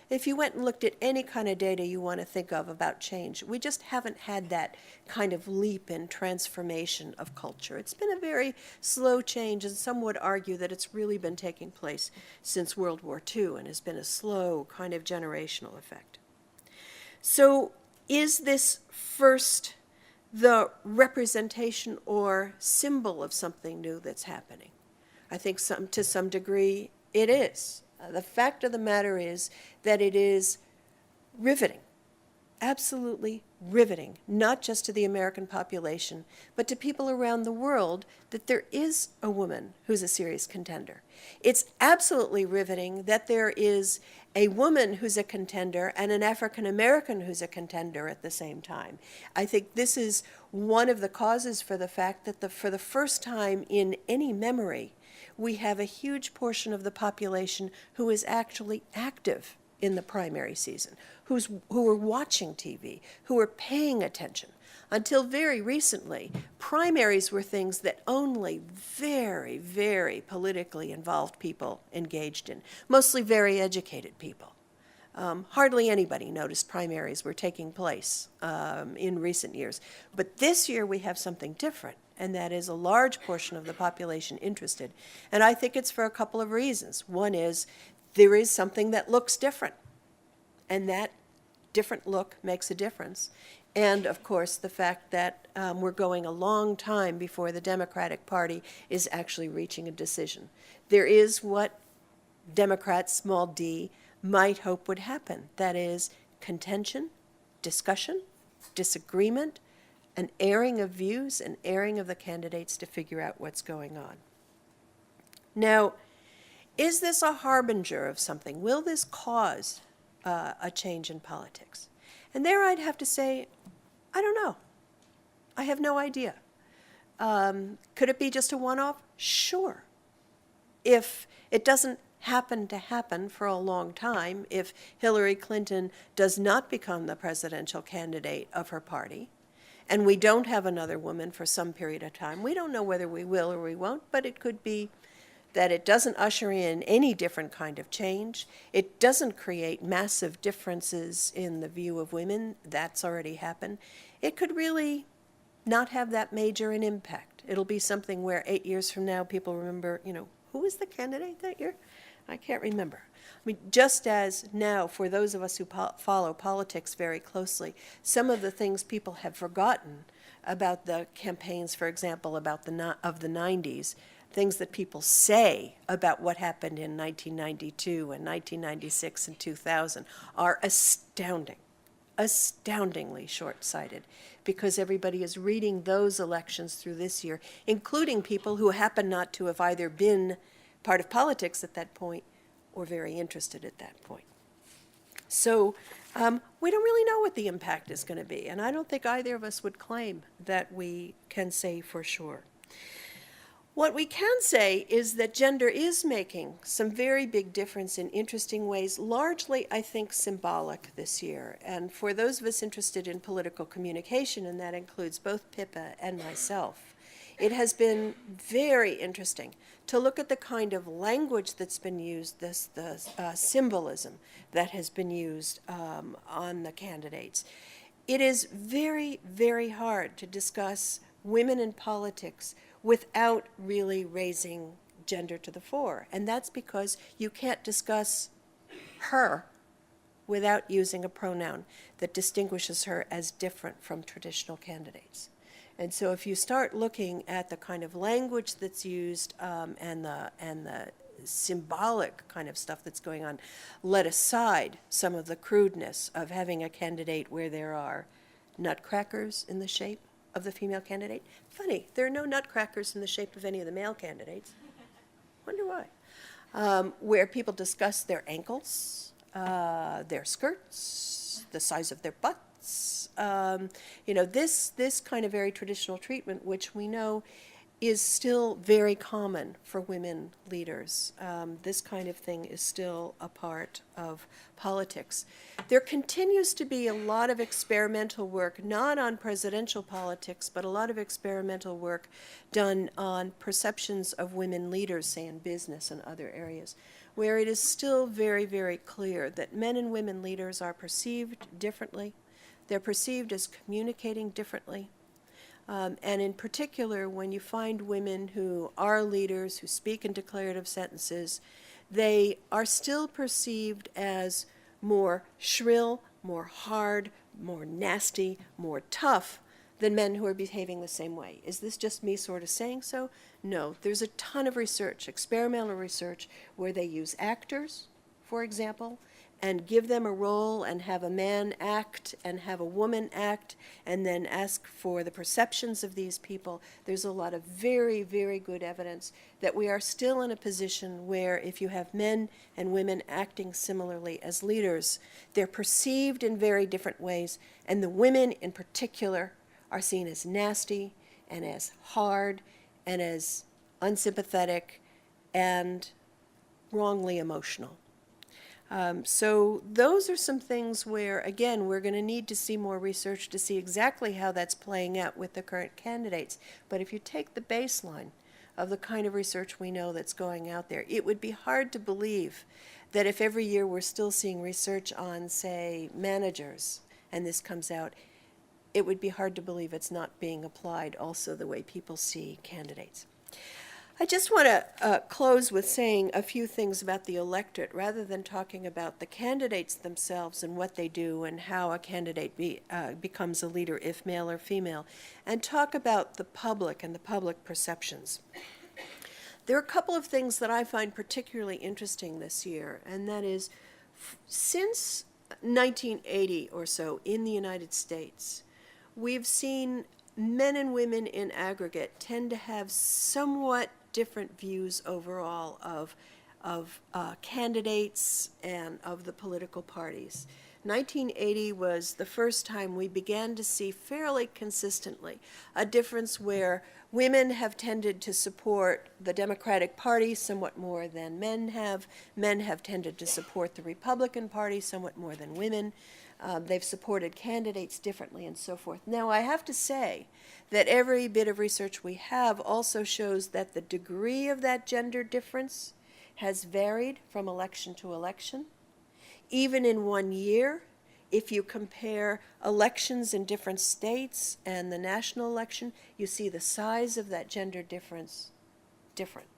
If you went and looked at any kind of data you want to think of about change, we just haven't had that kind of leap in transformation of culture. It's been a very slow change, and some would argue that it's really been taking place since World War II and has been a slow kind of generational effect. So is this first the representation or symbol of something new that's happening? I think to some degree it is. The fact of the matter is that it is riveting, absolutely riveting, not just to the American population, but to people around the world, that there is a woman who's a serious contender. It's absolutely riveting that there is a woman who's a contender and an African American who's a contender at the same time. I think this is one of the causes for the fact that for the first time in any memory, we have a huge portion of the population who is actually active in the primary season, who are watching TV, who are paying attention. Until very recently, primaries were things that only very, very politically involved people engaged in, mostly very educated people. Hardly anybody noticed primaries were taking place in recent years. But this year we have something different, and that is a large portion of the population interested. And I think it's for a couple of reasons. One is there is something that looks different, and that different look makes a difference. And, of course, the fact that we're going a long time before the Democratic Party is actually reaching a decision. There is what Democrats, small d, might hope would happen. That is contention, discussion, disagreement, an airing of views, an airing of the candidates to figure out what's going on. Now, is this a harbinger of something? Will this cause a change in politics? And there I'd have to say, I don't know. I have no idea. Could it be just a one-off? Sure. If it doesn't happen to happen for a long time, if Hillary Clinton does not become the presidential candidate of her party, and we don't have another woman for some period of time, we don't know whether we will or we won't, but it could be that it doesn't usher in any different kind of change. It doesn't create massive differences in the view of women. That's already happened. It could really not have that major an impact. It'll be something where 8 years from now people remember, who was the candidate that year? I can't remember. I mean, just as now, for those of us who follow politics very closely, some of the things people have forgotten about the campaigns, for example, of the 90s, things that people say about what happened in 1992 and 1996 and 2000 are astoundingly short-sighted, because everybody is reading those elections through this year, including people who happen not to have either been part of politics at that point or very interested at that point. So we don't really know what the impact is going to be, and I don't think either of us would claim that we can say for sure. What we can say is that gender is making some very big difference in interesting ways, largely, I think, symbolic this year. And for those of us interested in political communication, and that includes both Pippa and myself, it has been very interesting to look at the kind of language that's been used, the symbolism that has been used on the candidates. It is very, very hard to discuss women in politics without really raising gender to the fore. And that's because you can't discuss her without using a pronoun that distinguishes her as different from traditional candidates. And so if you start looking at the kind of language that's used and the symbolic kind of stuff that's going on, let aside some of the crudeness of having a candidate where there are nutcrackers in the shape of the female candidate. Funny, there are no nutcrackers in the shape of any of the male candidates. Wonder why. Where people discuss their ankles, their skirts, the size of their butts. This kind of very traditional treatment, which we know is still very common for women leaders. This kind of thing is still a part of politics. There continues to be a lot of experimental work, not on presidential politics, but a lot of experimental work done on perceptions of women leaders, say in business and other areas, where it is still very, very clear that men and women leaders are perceived differently. They're perceived as communicating differently. And in particular, when you find women who are leaders, who speak in declarative sentences, they are still perceived as more shrill, more hard, more nasty, more tough than men who are behaving the same way. Is this just me sort of saying so? No, there's a ton of research, experimental research, where they use actors, for example, and give them a role and have a man act and have a woman act and then ask for the perceptions of these people, there's a lot of very, very good evidence that we are still in a position where if you have men and women acting similarly as leaders, they're perceived in very different ways, and the women in particular are seen as nasty and as hard and as unsympathetic and wrongly emotional. So those are some things where, again, we're going to need to see more research to see exactly how that's playing out with the current candidates. But if you take the baseline of the kind of research we know that's going out there, it would be hard to believe that if every year we're still seeing research on, say, managers, and this comes out, it would be hard to believe it's not being applied also the way people see candidates. I just want to close with saying a few things about the electorate rather than talking about the candidates themselves and what they do and how a candidate becomes a leader, if male or female, and talk about the public and the public perceptions. There are a couple of things that I find particularly interesting this year, and that is since 1980 or so in the United States, we've seen men and women in aggregate tend to have somewhat different views overall of candidates and of the political parties. 1980 was the first time we began to see fairly consistently a difference where women have tended to support the Democratic Party somewhat more than men have. Men have tended to support the Republican Party somewhat more than women. They've supported candidates differently and so forth. Now, I have to say that every bit of research we have also shows that the degree of that gender difference has varied from election to election. Even in 1 year, if you compare elections in different states and the national election, you see the size of that gender difference different.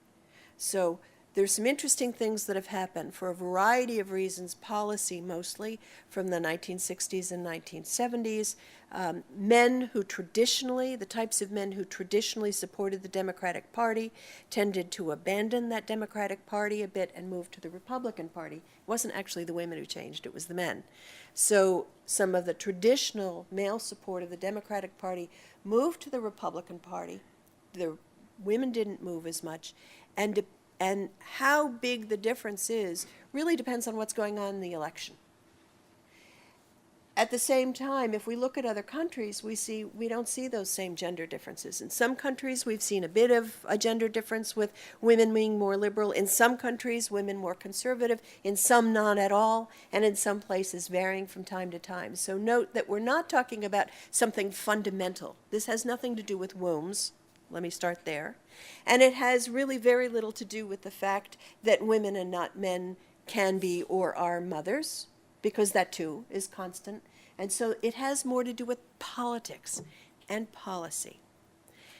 So there's some interesting things that have happened for a variety of reasons, policy mostly, from the 1960s and 1970s. Men who traditionally, the types of men who traditionally supported the Democratic Party tended to abandon that Democratic Party a bit and move to the Republican Party. It wasn't actually the women who changed, it was the men. So some of the traditional male support of the Democratic Party moved to the Republican Party. The women didn't move as much, and how big the difference is really depends on what's going on in the election. At the same time, if we look at other countries, we don't see those same gender differences. In some countries, we've seen a bit of a gender difference with women being more liberal. In some countries, women more conservative. In some, not at all. And in some places, varying from time to time. So note that we're not talking about something fundamental. This has nothing to do with wombs. Let me start there. And it has really very little to do with the fact that women and not men can be or are mothers, because that too is constant. And so it has more to do with politics and policy.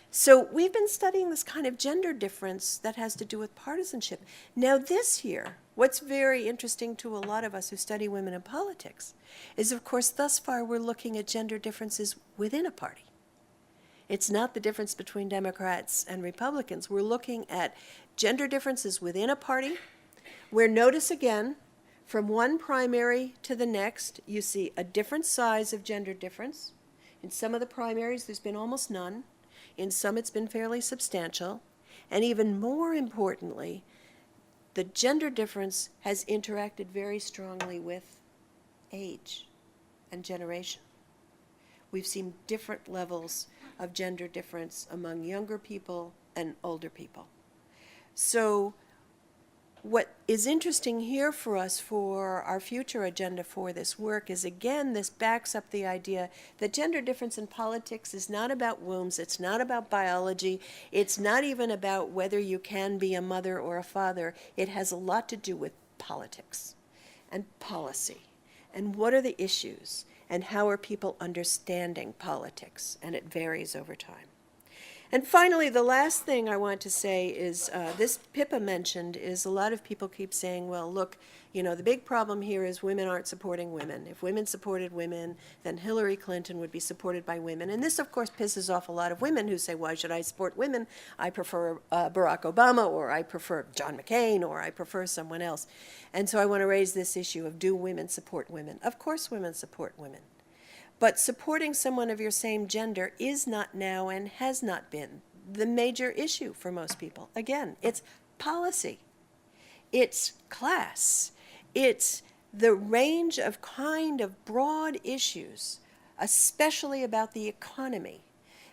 So we've been studying this kind of gender difference that has to do with partisanship. Now this year, what's very interesting to a lot of us who study women in politics is, of course, thus far we're looking at gender differences within a party. It's not the difference between Democrats and Republicans. We're looking at gender differences within a party, where, notice again, from one primary to the next, you see a different size of gender difference. In some of the primaries, there's been almost none. In some, it's been fairly substantial. And even more importantly, the gender difference has interacted very strongly with age and generation. We've seen different levels of gender difference among younger people and older people. So what is interesting here for us for our future agenda for this work is, again, this backs up the idea that gender difference in politics is not about wombs, it's not about biology, it's not even about whether you can be a mother or a father. It has a lot to do with politics and policy and what are the issues and how are people understanding politics, and it varies over time. And finally, the last thing I want to say is this Pippa mentioned is a lot of people keep saying, well, look, you know, the big problem here is women aren't supporting women. If women supported women, then Hillary Clinton would be supported by women. And this, of course, pisses off a lot of women who say, why should I support women? I prefer Barack Obama, or I prefer John McCain, or I prefer someone else. And so I want to raise this issue of, do women support women? Of course women support women. But supporting someone of your same gender is not now, and has not been, the major issue for most people. Again, it's policy. It's class. It's the range of kind of broad issues, especially about the economy,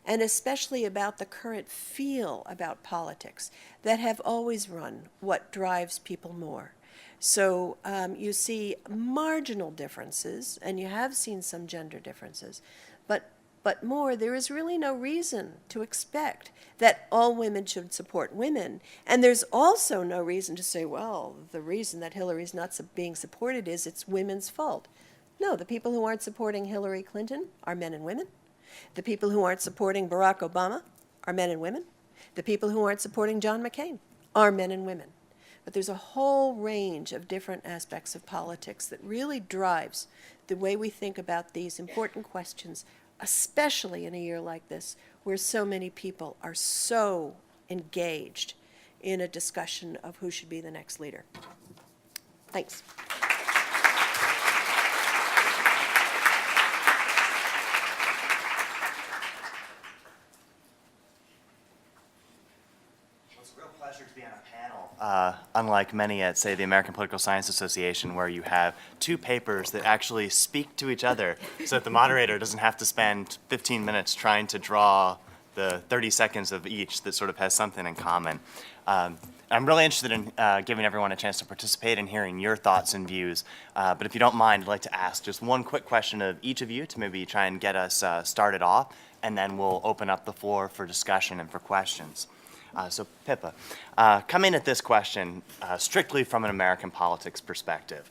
and especially about the current feel about politics, that have always run what drives people more. So you see marginal differences, and you have seen some gender differences, but more, there is really no reason to expect that all women should support women. And there's also no reason to say, well, the reason that Hillary's not being supported is it's women's fault. No, the people who aren't supporting Hillary Clinton are men and women. The people who aren't supporting Barack Obama are men and women. The people who aren't supporting John McCain are men and women. But there's a whole range of different aspects of politics that really drives the way we think about these important questions, especially in a year like this, where so many people are so engaged in a discussion of who should be the next leader. Thanks. It's a real pleasure to be on a panel, unlike many at, say, the American Political Science Association, where you have two papers that actually speak to each other, so that the moderator doesn't have to spend 15 minutes trying to draw the 30 seconds of each that sort of has something in common. I'm really interested in giving everyone a chance to participate and hearing your thoughts and views. But if you don't mind, I'd like to ask just one quick question of each of you to maybe try and get us started off, and then we'll open up the floor for discussion and for questions. So Pippa, coming at this question strictly from an American politics perspective,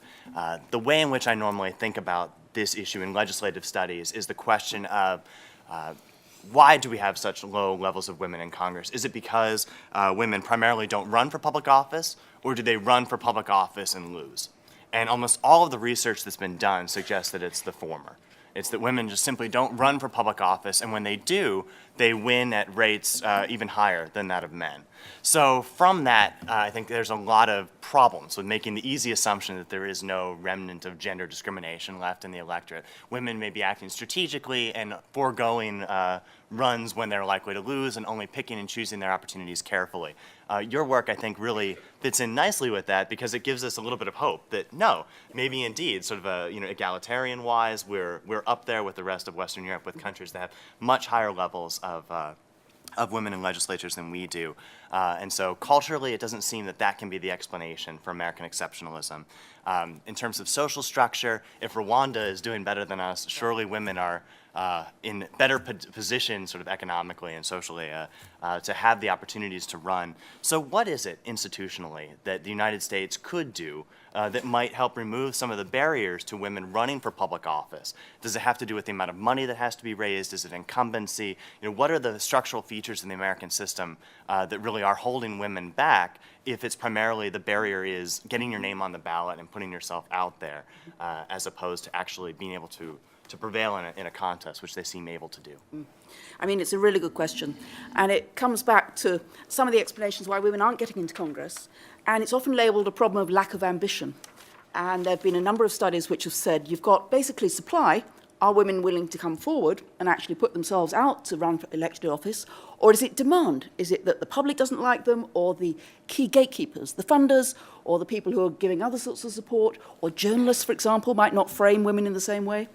the way in which I normally think about this issue in legislative studies is the question of why do we have such low levels of women in Congress? Is it because women primarily don't run for public office, or do they run for public office and lose? And almost all of the research that's been done suggests that it's the former. It's that women just simply don't run for public office, and when they do, they win at rates even higher than that of men. So from that, I think there's a lot of problems with making the easy assumption that there is no remnant of gender discrimination left in the electorate. Women may be acting strategically and foregoing runs when they're likely to lose, and only picking and choosing their opportunities carefully. Your work, I think, really fits in nicely with that, because it gives us a little bit of hope that no, maybe indeed, sort of a, egalitarian-wise, we're up there with the rest of Western Europe, with countries that have much higher levels of women in legislatures than we do. And so culturally, it doesn't seem that can be the explanation for American exceptionalism. In terms of social structure, if Rwanda is doing better than us, surely women are in better position sort of economically and socially to have the opportunities to run. So what is it institutionally that the United States could do that might help remove some of the barriers to women running for public office? Does it have to do with the amount of money that has to be raised? Is it incumbency? What are the structural features in the American system that really are holding women back, if it's primarily the barrier is getting your name on the ballot and putting yourself out there, as opposed to actually being able to prevail in a contest, which they seem able to do? I mean, it's a really good question. And it comes back to some of the explanations why women aren't getting into Congress. And it's often labelled a problem of lack of ambition. And there have been a number of studies which have said you've got basically supply. Are women willing to come forward and actually put themselves out to run for elected office? Or is it demand? Is it that the public doesn't like them, or the key gatekeepers, the funders, or the people who are giving other sorts of support, or journalists, for example, might not frame women in the same way?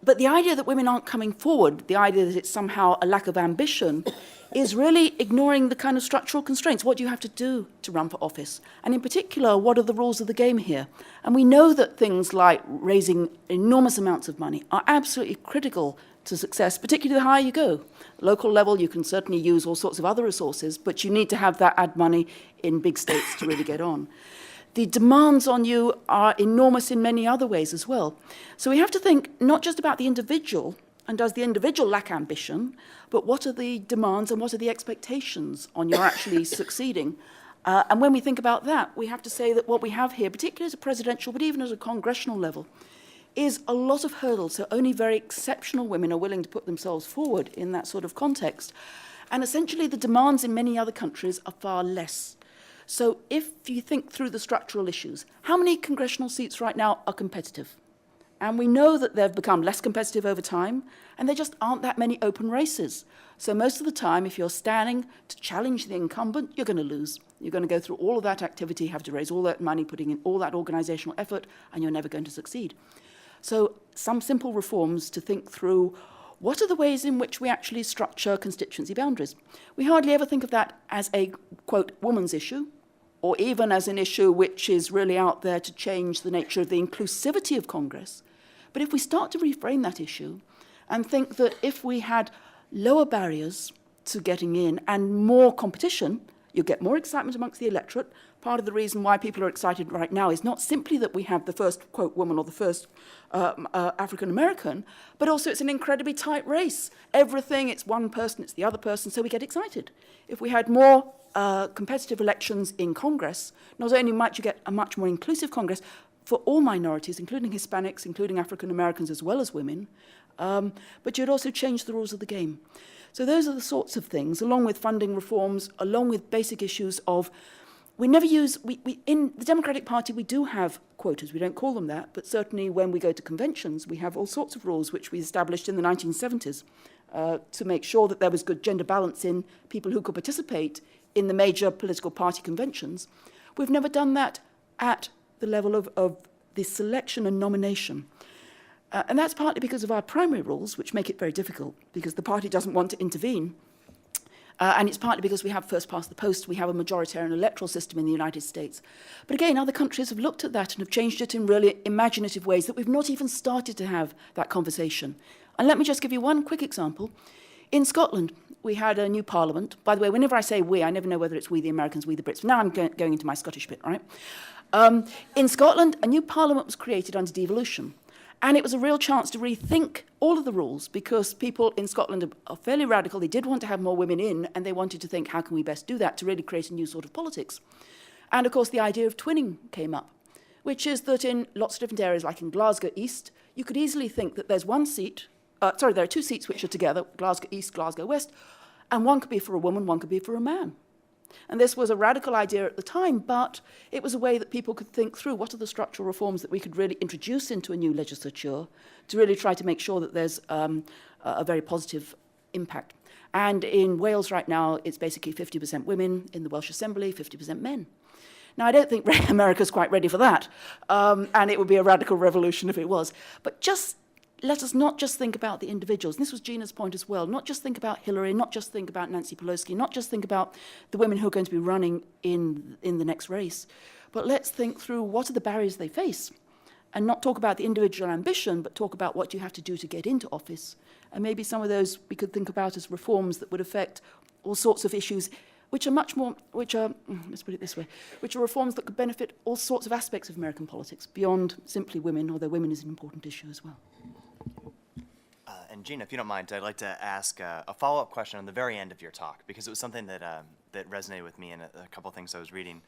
But the idea that women aren't coming forward, the idea that it's somehow a lack of ambition, is really ignoring the kind of structural constraints. What do you have to do to run for office? And in particular, what are the rules of the game here? And we know that things like raising enormous amounts of money are absolutely critical to success, particularly the higher you go. Local level, you can certainly use all sorts of other resources, but you need to have that ad money in big states to really get on. The demands on you are enormous in many other ways as well. So we have to think not just about the individual And does the individual lack ambition? But what are the demands and what are the expectations on your actually succeeding? And when we think about that, we have to say that what we have here, particularly at a presidential, but even at a congressional level, is a lot of hurdles. So only very exceptional women are willing to put themselves forward in that sort of context. And essentially the demands in many other countries are far less. So if you think through the structural issues, how many congressional seats right now are competitive? And we know that they've become less competitive over time, and there just aren't that many open races. So most of the time, if you're standing to challenge the incumbent, you're going to lose. You're going to go through all of that activity, have to raise all that money, putting in all that organizational effort, and you're never going to succeed. So some simple reforms to think through what are the ways in which we actually structure constituency boundaries. We hardly ever think of that as a, quote, woman's issue, or even as an issue which is really out there to change the nature of the inclusivity of Congress. But if we start to reframe that issue and think that if we had lower barriers to getting in and more competition, you get more excitement amongst the electorate. Part of the reason why people are excited right now is not simply that we have the first, quote, woman or the first African American, but also it's an incredibly tight race. Everything, it's one person, it's the other person, so we get excited. If we had more competitive elections in Congress, not only might you get a much more inclusive Congress, for all minorities, including Hispanics, including African Americans as well as women, but you'd also change the rules of the game. So those are the sorts of things, along with funding reforms, along with basic issues of, we never use, in the Democratic Party we do have quotas, we don't call them that, but certainly when we go to conventions, we have all sorts of rules which we established in the 1970s to make sure that there was good gender balance in people who could participate in the major political party conventions. We've never done that at the level of the selection and nomination. And that's partly because of our primary rules, which make it very difficult, because the party doesn't want to intervene. And it's partly because we have first past the post, we have a majoritarian electoral system in the United States. But again, other countries have looked at that and have changed it in really imaginative ways that we've not even started to have that conversation. And let me just give you one quick example. In Scotland, we had a new parliament. By the way, whenever I say we, I never know whether it's we the Americans, we the Brits. Now I'm going into my Scottish bit, right? In Scotland, a new parliament was created under devolution. And it was a real chance to rethink all of the rules, because people in Scotland are fairly radical. They did want to have more women in, and they wanted to think, how can we best do that to really create a new sort of politics? And of course, the idea of twinning came up, which is that in lots of different areas, like in Glasgow East, you could easily think that there's one seat, there are two seats which are together, Glasgow East, Glasgow West, and one could be for a woman, one could be for a man. And this was a radical idea at the time, but it was a way that people could think through what are the structural reforms that we could really introduce into a new legislature to really try to make sure that there's a very positive impact. And in Wales right now, it's basically 50% women, in the Welsh Assembly, 50% men. Now, I don't think America's quite ready for that, and it would be a radical revolution if it was. But just let us not just think about the individuals. And this was Gina's point as well. Not just think about Hillary, not just think about Nancy Pelosi, not just think about the women who are going to be running in the next race, but let's think through what are the barriers they face, and not talk about the individual ambition, but talk about what you have to do to get into office. And maybe some of those we could think about as reforms that would affect all sorts of issues, which are much more, let's put it this way, which are reforms that could benefit all sorts of aspects of American politics beyond simply women, although women is an important issue as well. And Gina, if you don't mind, I'd like to ask a follow-up question on the very end of your talk, because it was something that that resonated with me in a couple of things I was reading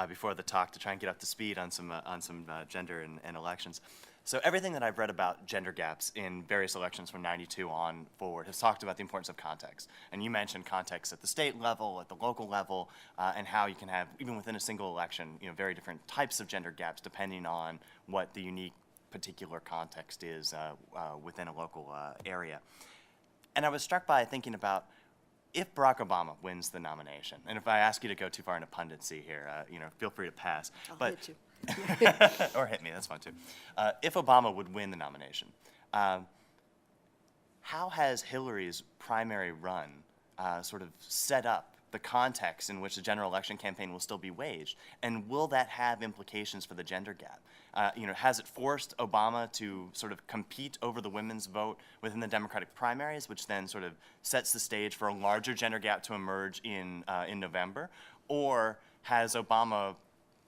before the talk to try and get up to speed on some gender and elections. So everything that I've read about gender gaps in various elections from '92 on forward has talked about the importance of context. And you mentioned context at the state level, at the local level, and how you can have, even within a single election, very different types of gender gaps depending on what the unique particular context is within a local area. And I was struck by thinking about if Barack Obama wins the nomination, and if I ask you to go too far into punditry here, feel free to pass. I'll hit you. Or hit me, that's fine too. If Obama would win the nomination, how has Hillary's primary run sort of set up the context in which the general election campaign will still be waged? And will that have implications for the gender gap? Has it forced Obama to sort of compete over the women's vote within the Democratic primaries, which then sort of sets the stage for a larger gender gap to emerge in November? Or has Obama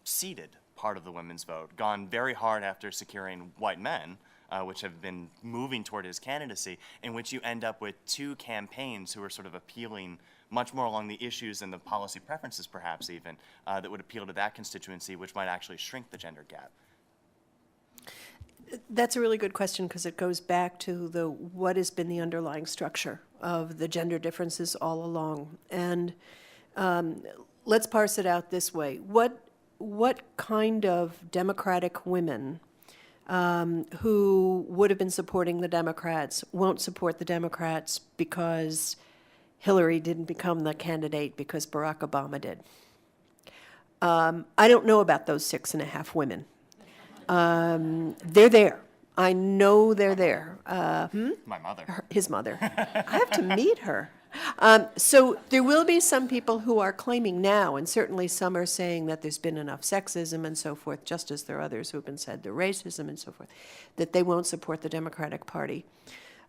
ceded part of the women's vote, gone very hard after securing white men, which have been moving toward his candidacy, in which you end up with two campaigns who are sort of appealing much more along the issues and the policy preferences, perhaps even, that would appeal to that constituency, which might actually shrink the gender gap? That's a really good question because it goes back to what has been the underlying structure of the gender differences all along. And let's parse it out this way. What kind of Democratic women who would have been supporting the Democrats won't support the Democrats because Hillary didn't become the candidate because Barack Obama did? I don't know about those 6.5 women. They're there. I know they're there. My mother. His mother. I have to meet her. So there will be some people who are claiming now, and certainly some are saying that there's been enough sexism and so forth, just as there are others who have been said the racism and so forth, that they won't support the Democratic Party.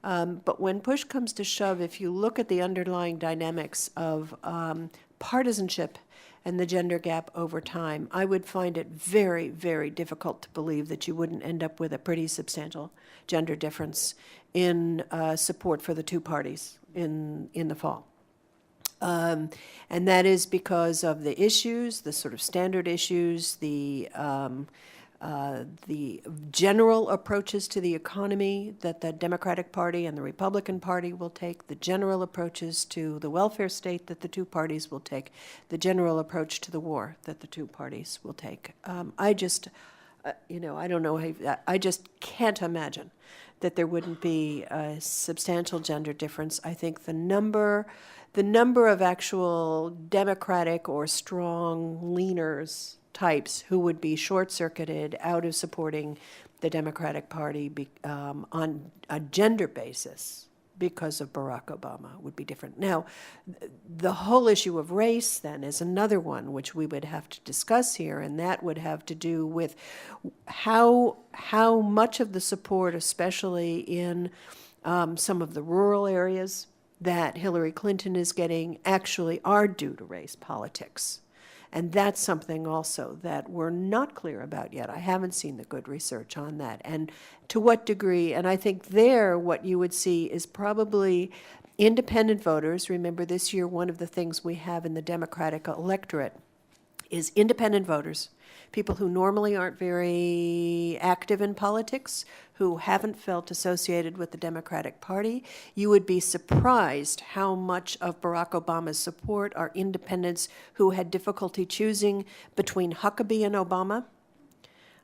But when push comes to shove, if you look at the underlying dynamics of partisanship and the gender gap over time, I would find it very, very difficult to believe that you wouldn't end up with a pretty substantial gender difference in support for the two parties in the fall. And that is because of the issues, the sort of standard issues, the general approaches to the economy that the Democratic Party and the Republican Party will take, the general approaches to the welfare state that the two parties will take, the general approach to the war that the two parties will take. I just, I don't know, I just can't imagine that there wouldn't be a substantial gender difference. I think the number of actual Democratic or strong leaners types who would be short-circuited out of supporting the Democratic Party on a gender basis because of Barack Obama would be different. Now, the whole issue of race then is another one which we would have to discuss here, and that would have to do with how much of the support, especially in some of the rural areas that Hillary Clinton is getting, actually are due to race politics. And that's something also that we're not clear about yet. I haven't seen the good research on that. And to what degree, and I think there what you would see is probably independent voters. Remember, this year one of the things we have in the Democratic electorate is independent voters, people who normally aren't very active in politics, who haven't felt associated with the Democratic Party. You would be surprised how much of Barack Obama's support are independents who had difficulty choosing between Huckabee and Obama.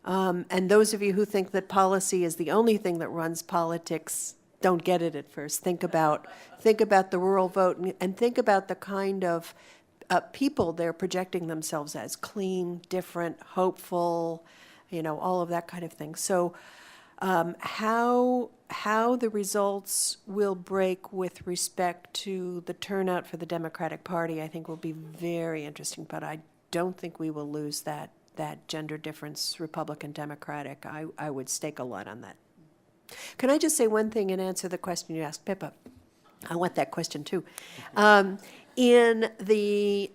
And those of you who think that policy is the only thing that runs politics don't get it at first. Think about the rural vote and think about the kind of people they're projecting themselves as: clean, different, hopeful, all of that kind of thing. So how the results will break with respect to the turnout for the Democratic Party, I think, will be very interesting. But I don't think we will lose that gender difference, Republican-Democratic. I would stake a lot on that. Can I just say one thing and answer the question you asked, Pippa? I want that question too. In the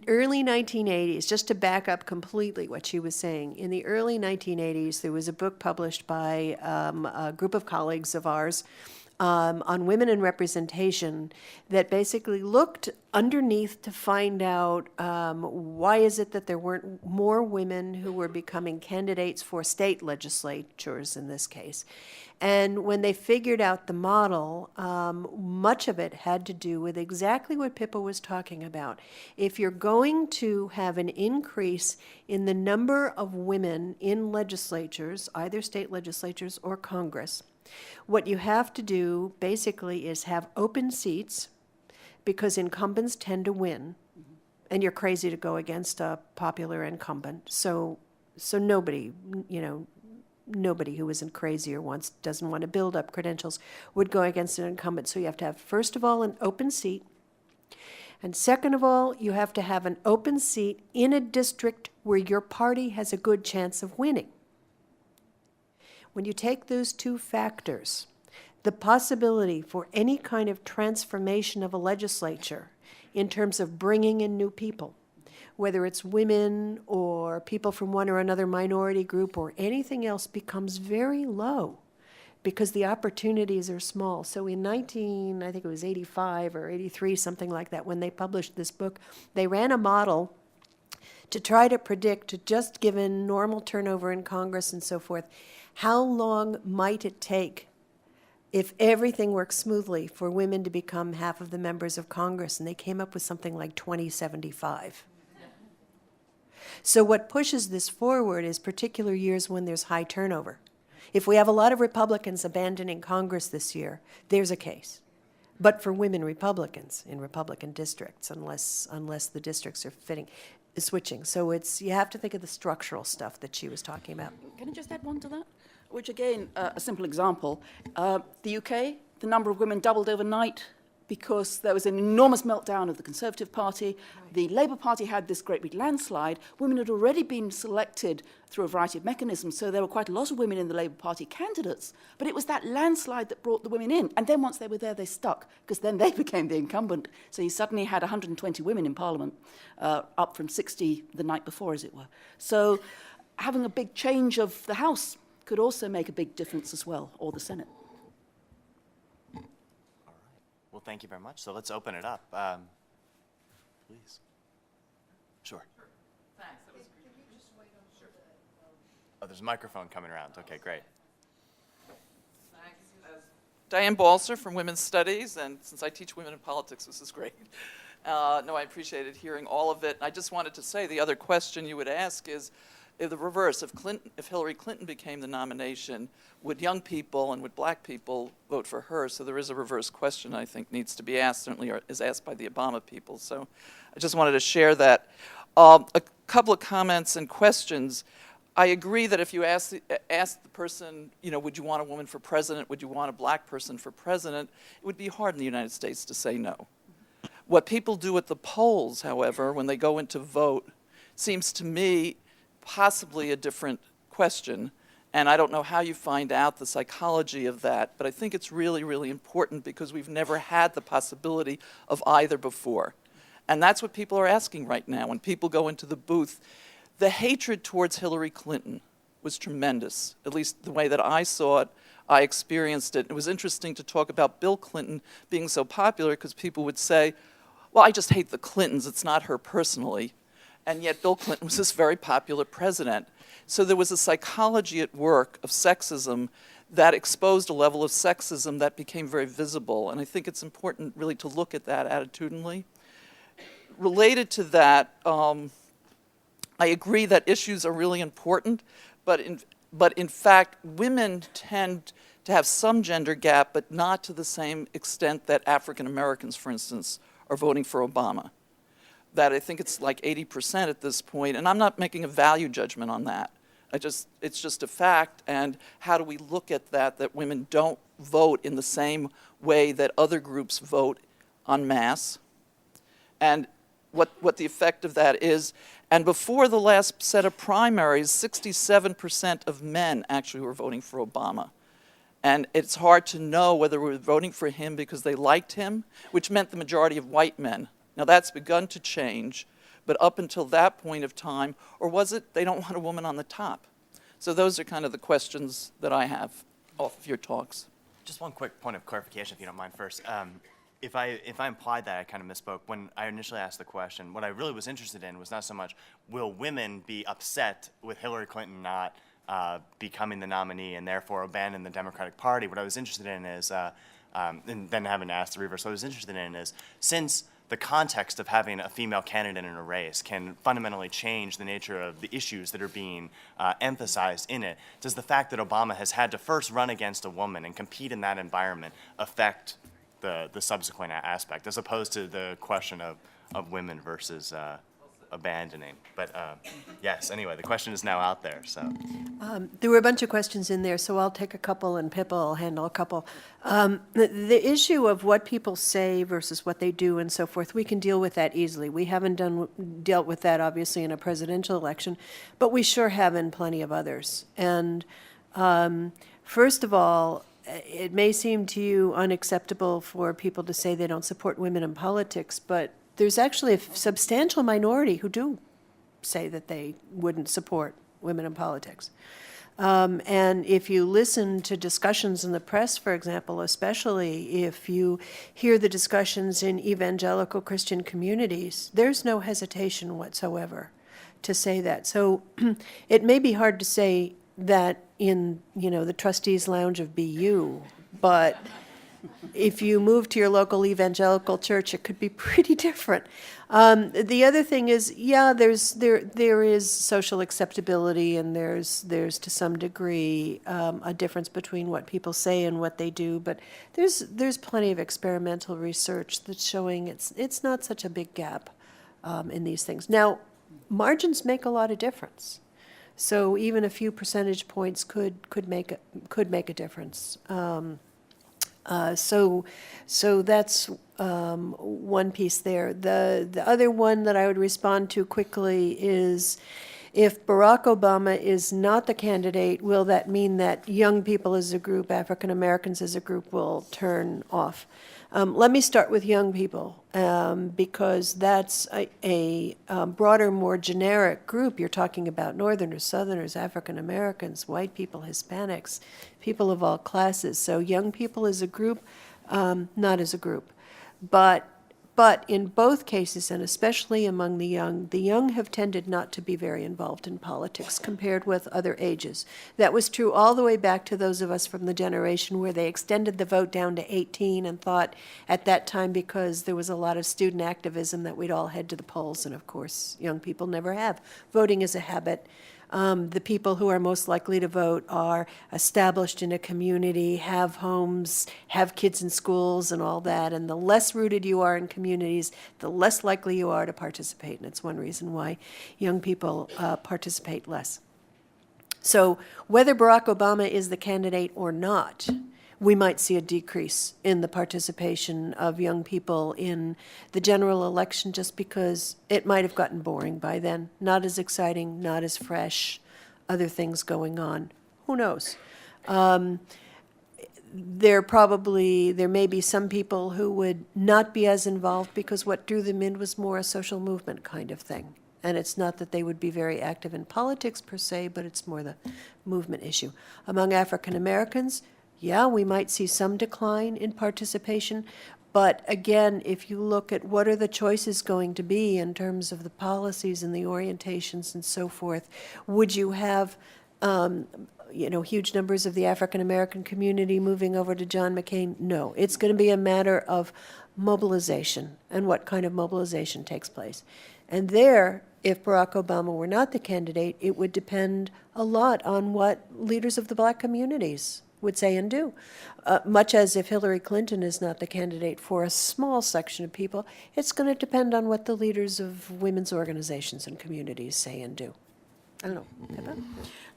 early 1980s, just to back up completely what she was saying, in the early 1980s, there was a book published by a group of colleagues of ours on women and representation that basically looked underneath to find out why is it that there weren't more women who were becoming candidates for state legislatures in this case. And when they figured out the model, much of it had to do with exactly what Pippa was talking about. If you're going to have an increase in the number of women in legislatures, either state legislatures or Congress, what you have to do basically is have open seats, because incumbents tend to win, and you're crazy to go against a popular incumbent. So nobody, nobody who isn't crazy or doesn't want to build up credentials would go against an incumbent. So you have to have, first of all, an open seat. And second of all, you have to have an open seat in a district where your party has a good chance of winning. When you take those two factors, the possibility for any kind of transformation of a legislature in terms of bringing in new people, whether it's women or people from one or another minority group or anything else, becomes very low, because the opportunities are small. So in I think it was 85 or 83, something like that, when they published this book, they ran a model to try to predict, just given normal turnover in Congress and so forth, how long might it take if everything works smoothly for women to become half of the members of Congress, and they came up with something like 2075. So what pushes this forward is particular years when there's high turnover. If we have a lot of Republicans abandoning Congress this year, there's a case. But for women Republicans in Republican districts, unless the districts are switching. So you have to think of the structural stuff that she was talking about. Can I just add one to that? Which again, a simple example, the UK, the number of women doubled overnight because there was an enormous meltdown of the Conservative Party. Right. The Labour Party had this great big landslide. Women had already been selected through a variety of mechanisms, so there were quite a lot of women in the Labour Party candidates, but it was that landslide that brought the women in. And then once they were there, they stuck, because then they became the incumbent. So you suddenly had 120 women in Parliament, up from 60 the night before, as it were. So having a big change of the House could also make a big difference as well, or the Senate. All right. Well, thank you very much. So let's open it up. Please. Sure. Thanks. That was great. Oh, there's a microphone coming around. Okay, great. Thanks. Diane Balser from Women's Studies, and since I teach women in politics, this is great. No, I appreciated hearing all of it. I just wanted to say the other question you would ask is, if the reverse, if Hillary Clinton became the nomination, would young people and would black people vote for her? So there is a reverse question I think needs to be asked, certainly is asked by the Obama people. So I just wanted to share that. A couple of comments and questions. I agree that if you ask the person, would you want a woman for president, would you want a black person for president, it would be hard in the United States to say no. What people do at the polls, however, when they go in to vote, seems to me possibly a different question, and I don't know how you find out the psychology of that, but I think it's really, really important because we've never had the possibility of either before. And that's what people are asking right now. When people go into the booth, the hatred towards Hillary Clinton was tremendous, at least the way that I saw it, I experienced it. It was interesting to talk about Bill Clinton being so popular because people would say, well, I just hate the Clintons, it's not her personally. And yet Bill Clinton was this very popular president. So there was a psychology at work of sexism that exposed a level of sexism that became very visible. And I think it's important really to look at that attitudinally. Related to that, I agree that issues are really important, but in fact, women tend to have some gender gap, but not to the same extent that African Americans, for instance, are voting for Obama. That I think it's like 80% at this point, and I'm not making a value judgment on that. It's just a fact, and how do we look at that women don't vote in the same way that other groups vote en masse, and what the effect of that is. And before the last set of primaries, 67% of men actually were voting for Obama. And it's hard to know whether we were voting for him because they liked him, which meant the majority of white men. Now that's begun to change, but up until that point of time, or was it they don't want a woman on the top? So those are kind of the questions that I have off of your talks. Just one quick point of clarification, if you don't mind first. If I implied that, I kind of misspoke. When I initially asked the question, what I really was interested in was not so much, will women be upset with Hillary Clinton not becoming the nominee and therefore abandon the Democratic Party? What I was interested in is, and then having to ask the reverse, what I was interested in is, since the context of having a female candidate in a race can fundamentally change the nature of the issues that are being emphasized in it, does the fact that Obama has had to first run against a woman and compete in that environment affect the subsequent aspect, as opposed to the question of women versus abandoning? But yes, anyway, the question is now out there. So there were a bunch of questions in there, so I'll take a couple and Pippa will handle a couple. The issue of what people say versus what they do and so forth, we can deal with that easily. We haven't dealt with that, obviously, in a presidential election, but we sure have in plenty of others. And first of all, it may seem to you unacceptable for people to say they don't support women in politics, but there's actually a substantial minority who do say that they wouldn't support women in politics. And if you listen to discussions in the press, for example, especially if you hear the discussions in evangelical Christian communities, there's no hesitation whatsoever to say that. So it may be hard to say that in, the trustees' lounge of BU, but if you move to your local evangelical church, it could be pretty different. The other thing is, there is social acceptability, and there's to some degree a difference between what people say and what they do. But there's plenty of experimental research that's showing it's not such a big gap in these things. Now, margins make a lot of difference. So even a few percentage points could make a difference. So that's one piece there. The other one that I would respond to quickly is, if Barack Obama is not the candidate, will that mean that young people as a group, African Americans as a group, will turn off? Let me start with young people, because that's a broader, more generic group. You're talking about Northerners, Southerners, African Americans, white people, Hispanics, people of all classes. So young people as a group, not as a group. But in both cases, and especially among the young have tended not to be very involved in politics compared with other ages. That was true all the way back to those of us from the generation where they extended the vote down to 18 and thought at that time, because there was a lot of student activism, that we'd all head to the polls. And of course, young people never have. Voting is a habit. The people who are most likely to vote are established in a community, have homes, have kids in schools and all that. And the less rooted you are in communities, the less likely you are to participate. And it's one reason why young people participate less. So whether Barack Obama is the candidate or not, we might see a decrease in the participation of young people in the general election, just because it might have gotten boring by then. Not as exciting, not as fresh, other things going on. Who knows? There may be some people who would not be as involved because what drew them in was more a social movement kind of thing. And it's not that they would be very active in politics per se, but it's more the movement issue. Among African Americans, yeah, we might see some decline in participation, but again, if you look at what are the choices going to be in terms of the policies and the orientations and so forth, would you have huge numbers of the African American community moving over to John McCain? No, it's going to be a matter of mobilization and what kind of mobilization takes place. And there, if Barack Obama were not the candidate, it would depend a lot on what leaders of the black communities would say and do. Much as if Hillary Clinton is not the candidate for a small section of people, it's going to depend on what the leaders of women's organizations and communities say and do. I don't know. Pippa?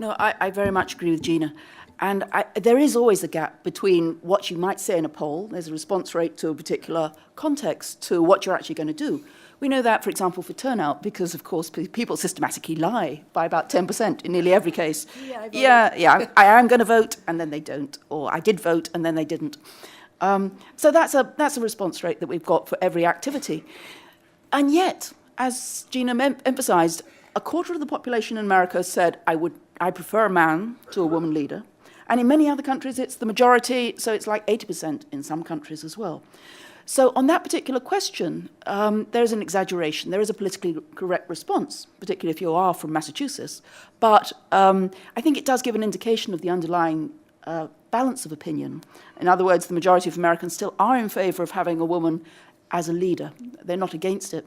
No, I very much agree with Gina. And there is always a gap between what you might say in a poll, there's a response rate to a particular context, to what you're actually going to do. We know that, for example, for turnout, because, of course, people systematically lie by about 10% in nearly every case. I am going to vote, and then they don't. Or I did vote, and then they didn't. So that's a response rate that we've got for every activity. And yet, as Gina emphasized, a quarter of the population in America said, I prefer a man to a woman leader. And in many other countries, it's the majority, so it's like 80% in some countries as well. So on that particular question, there is an exaggeration. There is a politically correct response, particularly if you are from Massachusetts. But I think it does give an indication of the underlying balance of opinion. In other words, the majority of Americans still are in favor of having a woman as a leader. They're not against it.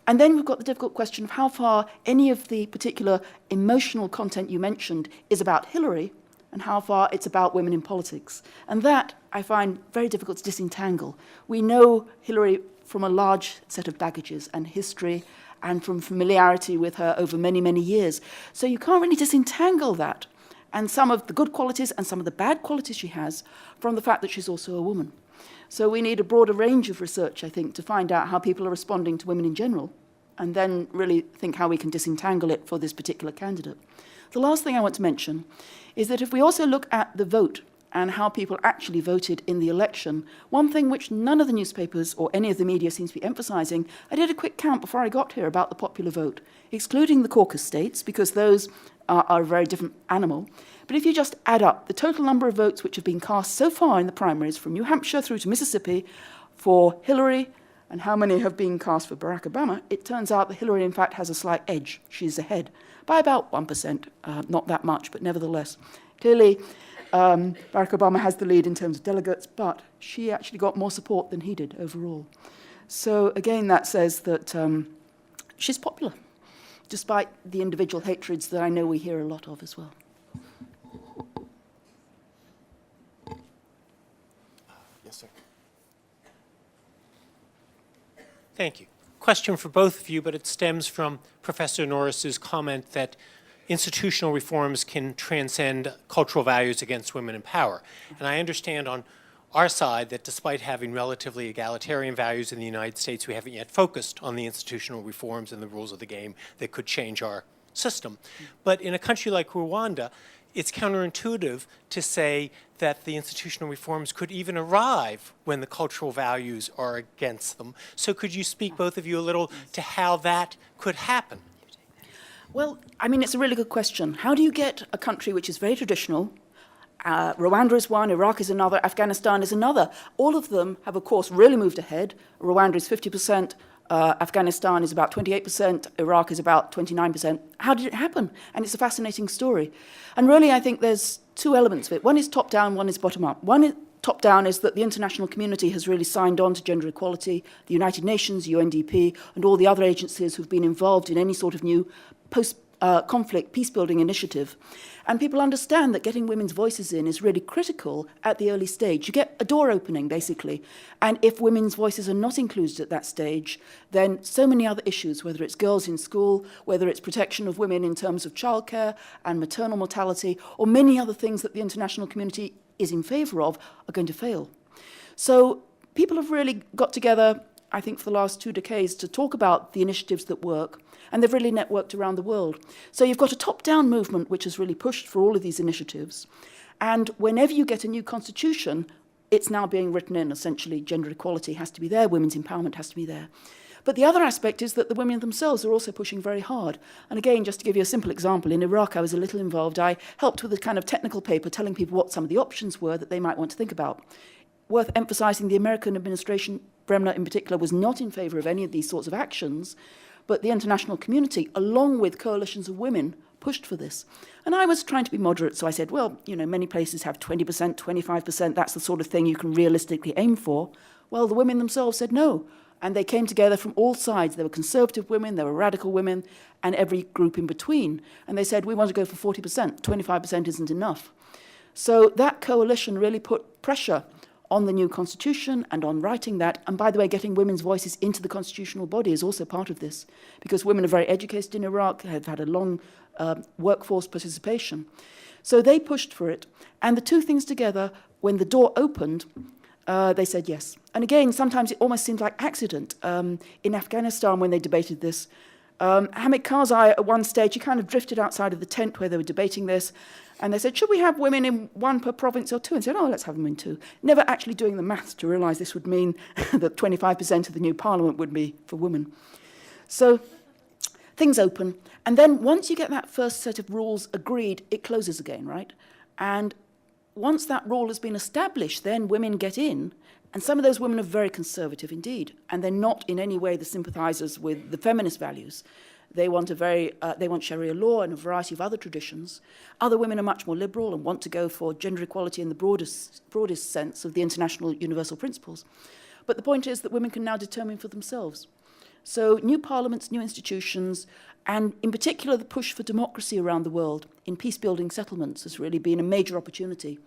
And then we've got the difficult question of how far any of the particular emotional content you mentioned is about Hillary and how far it's about women in politics. And that I find very difficult to disentangle. We know Hillary from a large set of baggages and history and from familiarity with her over many, many years. So you can't really disentangle that and some of the good qualities and some of the bad qualities she has from the fact that she's also a woman. So we need a broader range of research, I think, to find out how people are responding to women in general, and then really think how we can disentangle it for this particular candidate. The last thing I want to mention is that if we also look at the vote and how people actually voted in the election, one thing which none of the newspapers or any of the media seems to be emphasizing, I did a quick count before I got here about the popular vote, excluding the caucus states, because those are a very different animal. But if you just add up the total number of votes which have been cast so far in the primaries, from New Hampshire through to Mississippi, for Hillary, and how many have been cast for Barack Obama, it turns out that Hillary, in fact, has a slight edge. She's ahead by about 1%, not that much, but nevertheless. Clearly, Barack Obama has the lead in terms of delegates, but she actually got more support than he did overall. So again, that says that she's popular, despite the individual hatreds that I know we hear a lot of as well. Yes, sir. Thank you. Question for both of you, but it stems from Professor Norris's comment that institutional reforms can transcend cultural values against women in power. And I understand on our side that despite having relatively egalitarian values in the United States, we haven't yet focused on the institutional reforms and the rules of the game that could change our system. But in a country like Rwanda, it's counterintuitive to say that the institutional reforms could even arrive when the cultural values are against them. So could you speak, both of you, a little to how that could happen? Well, I mean, it's a really good question. How do you get a country which is very traditional? Rwanda is one, Iraq is another, Afghanistan is another. All of them have, of course, really moved ahead. Rwanda is 50%, Afghanistan is about 28%, Iraq is about 29%. How did it happen? And it's a fascinating story. And really, I think there's two elements of it. One is top-down, one is bottom-up. Top-down is that the international community has really signed on to gender equality, the United Nations, UNDP, and all the other agencies who've been involved in any sort of new post-conflict peace-building initiative. And people understand that getting women's voices in is really critical at the early stage. You get a door opening, basically. And if women's voices are not included at that stage, then so many other issues, whether it's girls in school, whether it's protection of women in terms of childcare and maternal mortality, or many other things that the international community is in favour of, are going to fail. So people have really got together, I think, for the last 2 decades to talk about the initiatives that work, and they've really networked around the world. So you've got a top-down movement which has really pushed for all of these initiatives, and whenever you get a new constitution, it's now being written in, essentially, gender equality has to be there, women's empowerment has to be there. But the other aspect is that the women themselves are also pushing very hard. And again, just to give you a simple example, in Iraq I was a little involved. I helped with a kind of technical paper telling people what some of the options were that they might want to think about. Worth emphasizing, the American administration, Bremner in particular, was not in favor of any of these sorts of actions, but the international community, along with coalitions of women, pushed for this. And I was trying to be moderate, so I said, well, you know, many places have 20%, 25%, that's the sort of thing you can realistically aim for. Well, the women themselves said no. And they came together from all sides. There were conservative women, there were radical women, and every group in between. And they said, we want to go for 40%, 25% isn't enough. So that coalition really put pressure on the new constitution and on writing that. And by the way, getting women's voices into the constitutional body is also part of this, because women are very educated in Iraq, have had a long workforce participation. So they pushed for it. And the two things together, when the door opened, they said yes. And again, sometimes it almost seems like accident. In Afghanistan, when they debated this, Hamid Karzai, at one stage, he kind of drifted outside of the tent where they were debating this, and they said, should we have women in 1 per province or 2? And said, oh, let's have them in 2. Never actually doing the maths to realise this would mean that 25% of the new parliament would be for women. So things open. And then once you get that first set of rules agreed, it closes again, right? And once that rule has been established, then women get in, and some of those women are very conservative indeed, and they're not in any way the sympathizers with the feminist values. They want they want Sharia law and a variety of other traditions. Other women are much more liberal and want to go for gender equality in the broadest sense of the international universal principles. But the point is that women can now determine for themselves. So new parliaments, new institutions, and in particular the push for democracy around the world in peace-building settlements has really been a major opportunity.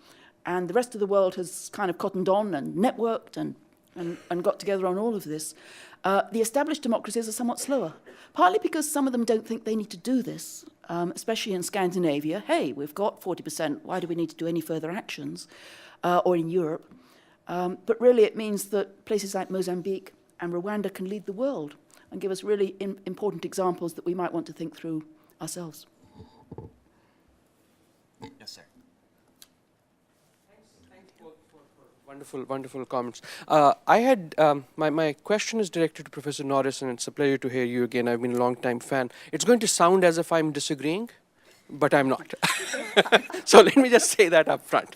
And the rest of the world has kind of cottoned on and networked and got together on all of this. The established democracies are somewhat slower, partly because some of them don't think they need to do this, especially in Scandinavia. Hey, we've got 40%, why do we need to do any further actions? Or in Europe. But really it means that places like Mozambique and Rwanda can lead the world and give us really important examples that we might want to think through ourselves. Yes, sir. Wonderful, wonderful comments. I had, my question is directed to Professor Norris, and it's a pleasure to hear you again. I've been a long-time fan. It's going to sound as if I'm disagreeing, but I'm not. So let me just say that up front.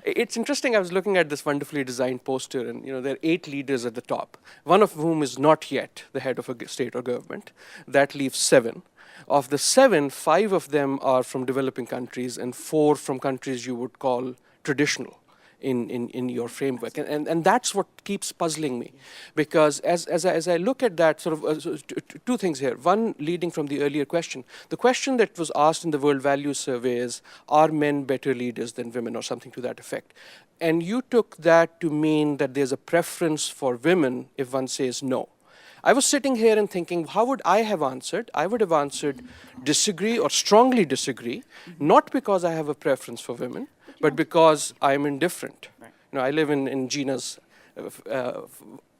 It's interesting, I was looking at this wonderfully designed poster, and there are 8 leaders at the top, one of whom is not yet the head of a state or government. That leaves 7. Of the 7, 5 of them are from developing countries, and 4 from countries you would call traditional in your framework. And that's what keeps puzzling me. Because as I look at that, sort of 2 things here. One, leading from the earlier question. The question that was asked in the World Values Survey is, are men better leaders than women, or something to that effect? And you took that to mean that there's a preference for women if one says no. I was sitting here and thinking, how would I have answered? I would have answered disagree or strongly disagree, not because I have a preference for women, but because I'm indifferent. I live in Gina's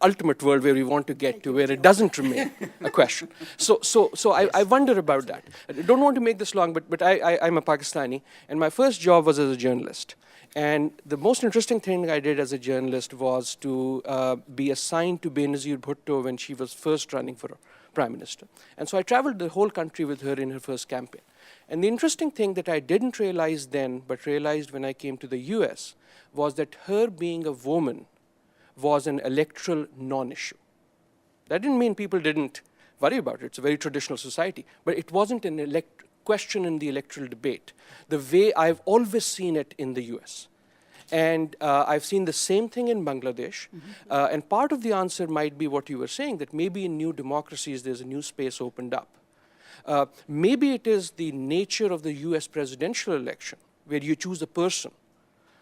ultimate world where we want to get to, where it doesn't remain a question. So I wonder about that. I don't want to make this long, but I'm a Pakistani, and my first job was as a journalist. And the most interesting thing I did as a journalist was to be assigned to Benazir Bhutto when she was first running for prime minister. And so I traveled the whole country with her in her first campaign. And the interesting thing that I didn't realize then, but realized when I came to the US, was that her being a woman was an electoral non-issue. That didn't mean people didn't worry about it. It's a very traditional society. But it wasn't an question in the electoral debate, the way I've always seen it in the US. And I've seen the same thing in Bangladesh. And part of the answer might be what you were saying, that maybe in new democracies there's a new space opened up. Maybe it is the nature of the US presidential election, where you choose a person,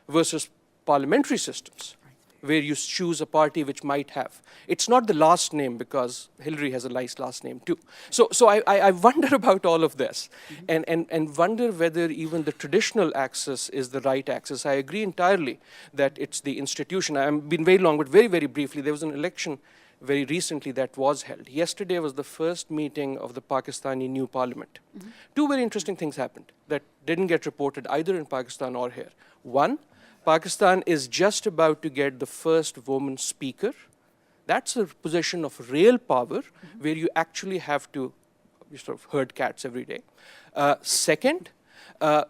versus parliamentary systems, where you choose a party which might have. It's not the last name, because Hillary has a nice last name too. So I wonder about all of this, and wonder whether even the traditional axis is the right axis. I agree entirely that it's the institution. I've been very long, but very, very briefly, there was an election very recently that was held. Yesterday was the first meeting of the Pakistani new parliament. 2 very interesting things happened that didn't get reported either in Pakistan or here. One, Pakistan is just about to get the first woman speaker. That's a position of real power, where you actually have to sort of herd cats every day. Second,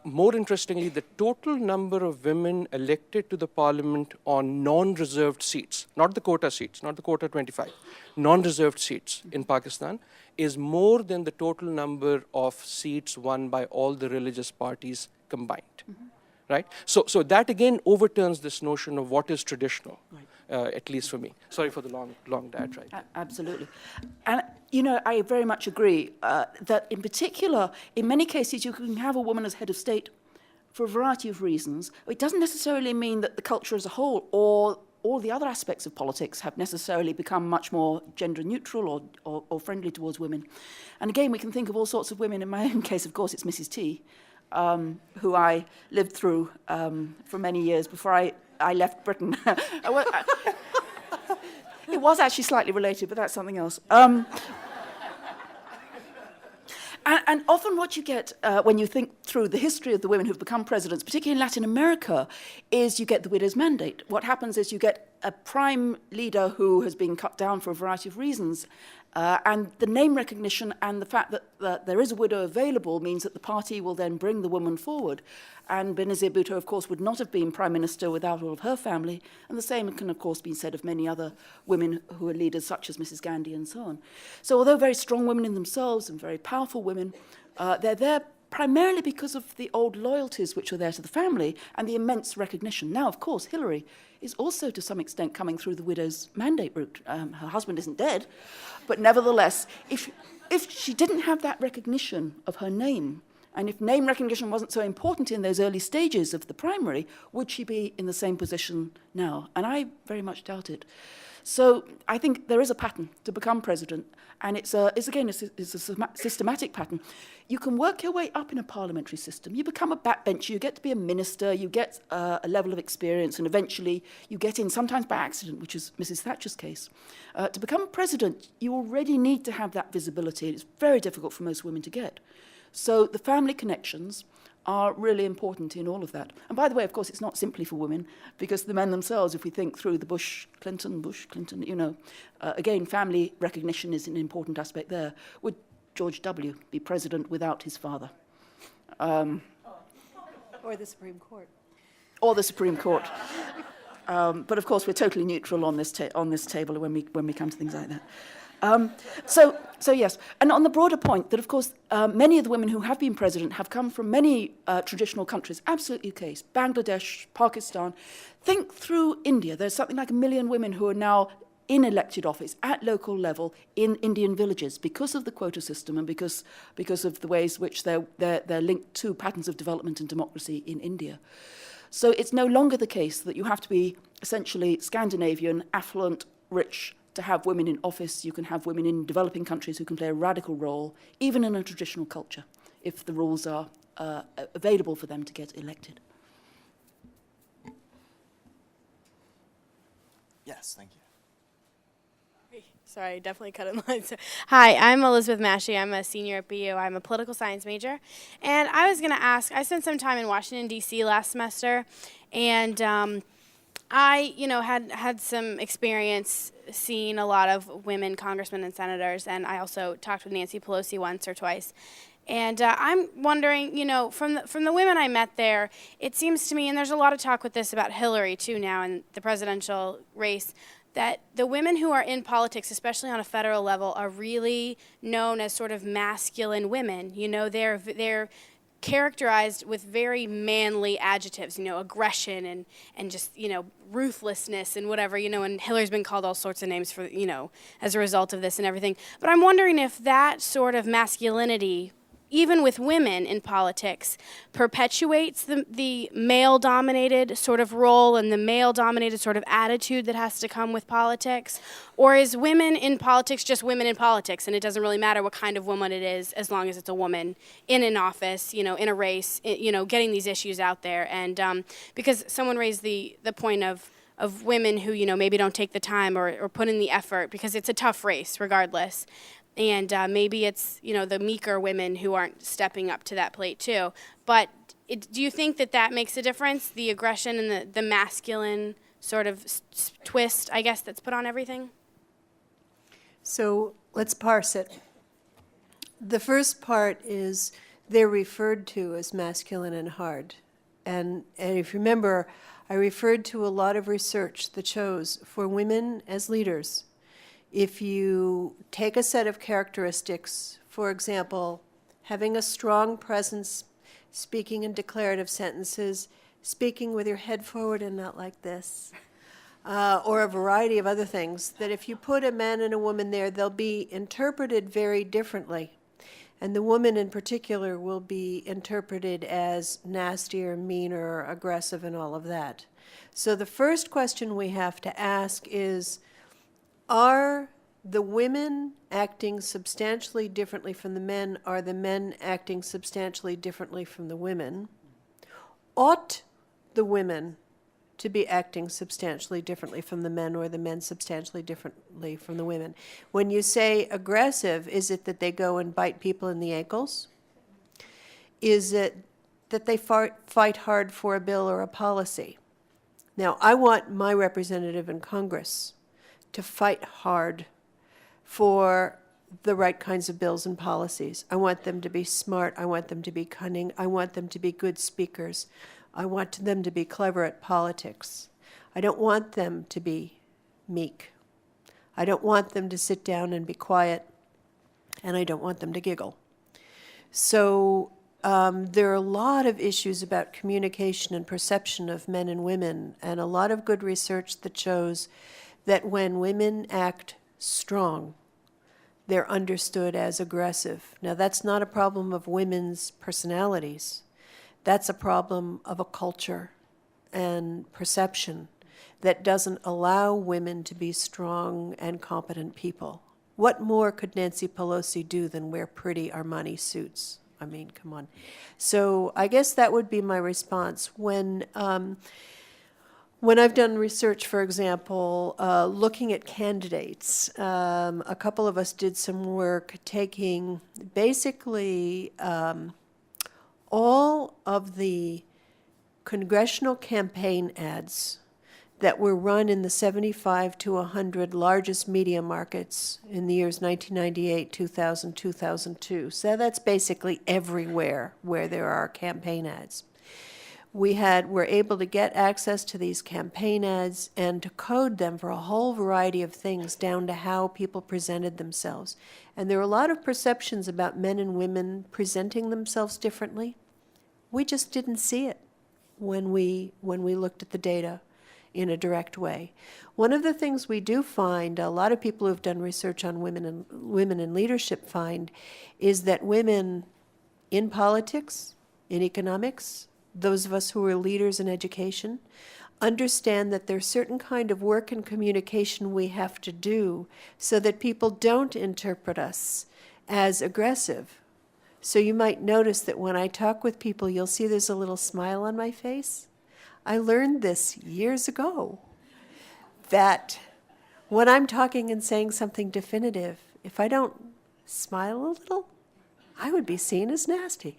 more interestingly, the total number of women elected to the parliament on non-reserved seats, not the quota seats, not the quota 25, non-reserved seats in Pakistan, is more than the total number of seats won by all the religious parties combined. Right? So that again overturns this notion of what is traditional, at least for me. Sorry for the long diatribe. Absolutely. And, I very much agree that in particular, in many cases, you can have a woman as head of state for a variety of reasons. It doesn't necessarily mean that the culture as a whole or all the other aspects of politics have necessarily become much more gender neutral or friendly towards women. And again, we can think of all sorts of women. In my own case, of course, it's Mrs. T, who I lived through for many years before I left Britain. It was actually slightly related, but that's something else. And often what you get when you think through the history of the women who've become presidents, particularly in Latin America, is you get the widow's mandate. What happens is you get a prime leader who has been cut down for a variety of reasons, and the name recognition and the fact that there is a widow available means that the party will then bring the woman forward. And Benazir Bhutto, of course, would not have been prime minister without all of her family, and the same can, of course, be said of many other women who are leaders, such as Mrs. Gandhi and so on. So although very strong women in themselves and very powerful women, they're there primarily because of the old loyalties which are there to the family and the immense recognition. Now, of course, Hillary is also to some extent coming through the widow's mandate route. Her husband isn't dead, but nevertheless, if she didn't have that recognition of her name, and if name recognition wasn't so important in those early stages of the primary, would she be in the same position now? And I very much doubt it. So I think there is a pattern to become president, and it's a systematic pattern. You can work your way up in a parliamentary system. You become a backbencher, you get to be a minister, you get a level of experience, and eventually you get in, sometimes by accident, which is Mrs. Thatcher's case. To become president, you already need to have that visibility. It's very difficult for most women to get. So the family connections, are really important in all of that. And by the way, of course, it's not simply for women, because the men themselves, if we think through the Bush, Clinton, again, family recognition is an important aspect there. Would George W. be president without his father? Or the Supreme Court. Or the Supreme Court. But of course, we're totally neutral on this table when we come to things like that. So yes, and on the broader point that, of course, many of the women who have been president have come from many traditional countries, absolutely the case, Bangladesh, Pakistan. Think through India. There's something like 1 million women who are now in elected office at local level in Indian villages because of the quota system and because of the ways which they're linked to patterns of development and democracy in India. So it's no longer the case that you have to be essentially Scandinavian, affluent, rich, to have women in office. You can have women in developing countries who can play a radical role, even in a traditional culture, if the rules are available for them to get elected. Yes, thank you. Sorry, definitely cut in line. So, hi, I'm Elizabeth Massey. I'm a senior at BU. I'm a political science major. And I was going to ask, I spent some time in Washington, D.C. last semester, and I, had some experience seeing a lot of women congressmen and senators, and I also talked with Nancy Pelosi once or twice. And I'm wondering, from the women I met there, it seems to me, and there's a lot of talk with this about Hillary, too, now in the presidential race, that the women who are in politics, especially on a federal level, are really known as sort of masculine women. They're characterized with very manly adjectives, aggression and just, ruthlessness and whatever, and Hillary's been called all sorts of names for, as a result of this and everything. But I'm wondering if that sort of masculinity, even with women in politics, perpetuates the male-dominated sort of role and the male-dominated sort of attitude that has to come with politics? Or is women in politics just women in politics, and it doesn't really matter what kind of woman it is as long as it's a woman in an office, in a race, getting these issues out there? And because someone raised the point of women who, maybe don't take the time or put in the effort, because it's a tough race regardless. And maybe it's, the meeker women who aren't stepping up to that plate too. But do you think that makes a difference, the aggression and the masculine sort of twist, I guess, that's put on everything? So let's parse it. The first part is they're referred to as masculine and hard. And if you remember, I referred to a lot of research that shows for women as leaders, if you take a set of characteristics, for example, having a strong presence, speaking in declarative sentences, speaking with your head forward and not like this, or a variety of other things, that if you put a man and a woman there, they'll be interpreted very differently. And the woman in particular will be interpreted as nastier, meaner, aggressive, and all of that. So the first question we have to ask is, are the women acting substantially differently from the men? Are the men acting substantially differently from the women? Ought the women to be acting substantially differently from the men, or the men substantially differently from the women? When you say aggressive, is it that they go and bite people in the ankles? Is it that they fight hard for a bill or a policy? Now, I want my representative in Congress to fight hard for the right kinds of bills and policies. I want them to be smart. I want them to be cunning. I want them to be good speakers. I want them to be clever at politics. I don't want them to be meek. I don't want them to sit down and be quiet, and I don't want them to giggle. So there are a lot of issues about communication and perception of men and women, and a lot of good research that shows that when women act strong, they're understood as aggressive. Now, that's not a problem of women's personalities. That's a problem of a culture and perception that doesn't allow women to be strong and competent people. What more could Nancy Pelosi do than wear pretty Armani suits? I mean, come on. So I guess that would be my response. When I've done research, for example, looking at candidates, a couple of us did some work taking basically all of the congressional campaign ads that were run in the 75 to 100 largest media markets in the years 1998, 2000, 2002. So that's basically everywhere where there are campaign ads. We're able to get access to these campaign ads and to code them for a whole variety of things down to how people presented themselves. And there are a lot of perceptions about men and women presenting themselves differently. We just didn't see it when we looked at the data in a direct way. One of the things we do find, a lot of people who have done research on women in leadership find, is that women in politics, in economics, those of us who are leaders in education, understand that there's certain kind of work and communication we have to do so that people don't interpret us as aggressive. So you might notice that when I talk with people, you'll see there's a little smile on my face. I learned this years ago, that when I'm talking and saying something definitive, if I don't smile a little, I would be seen as nasty.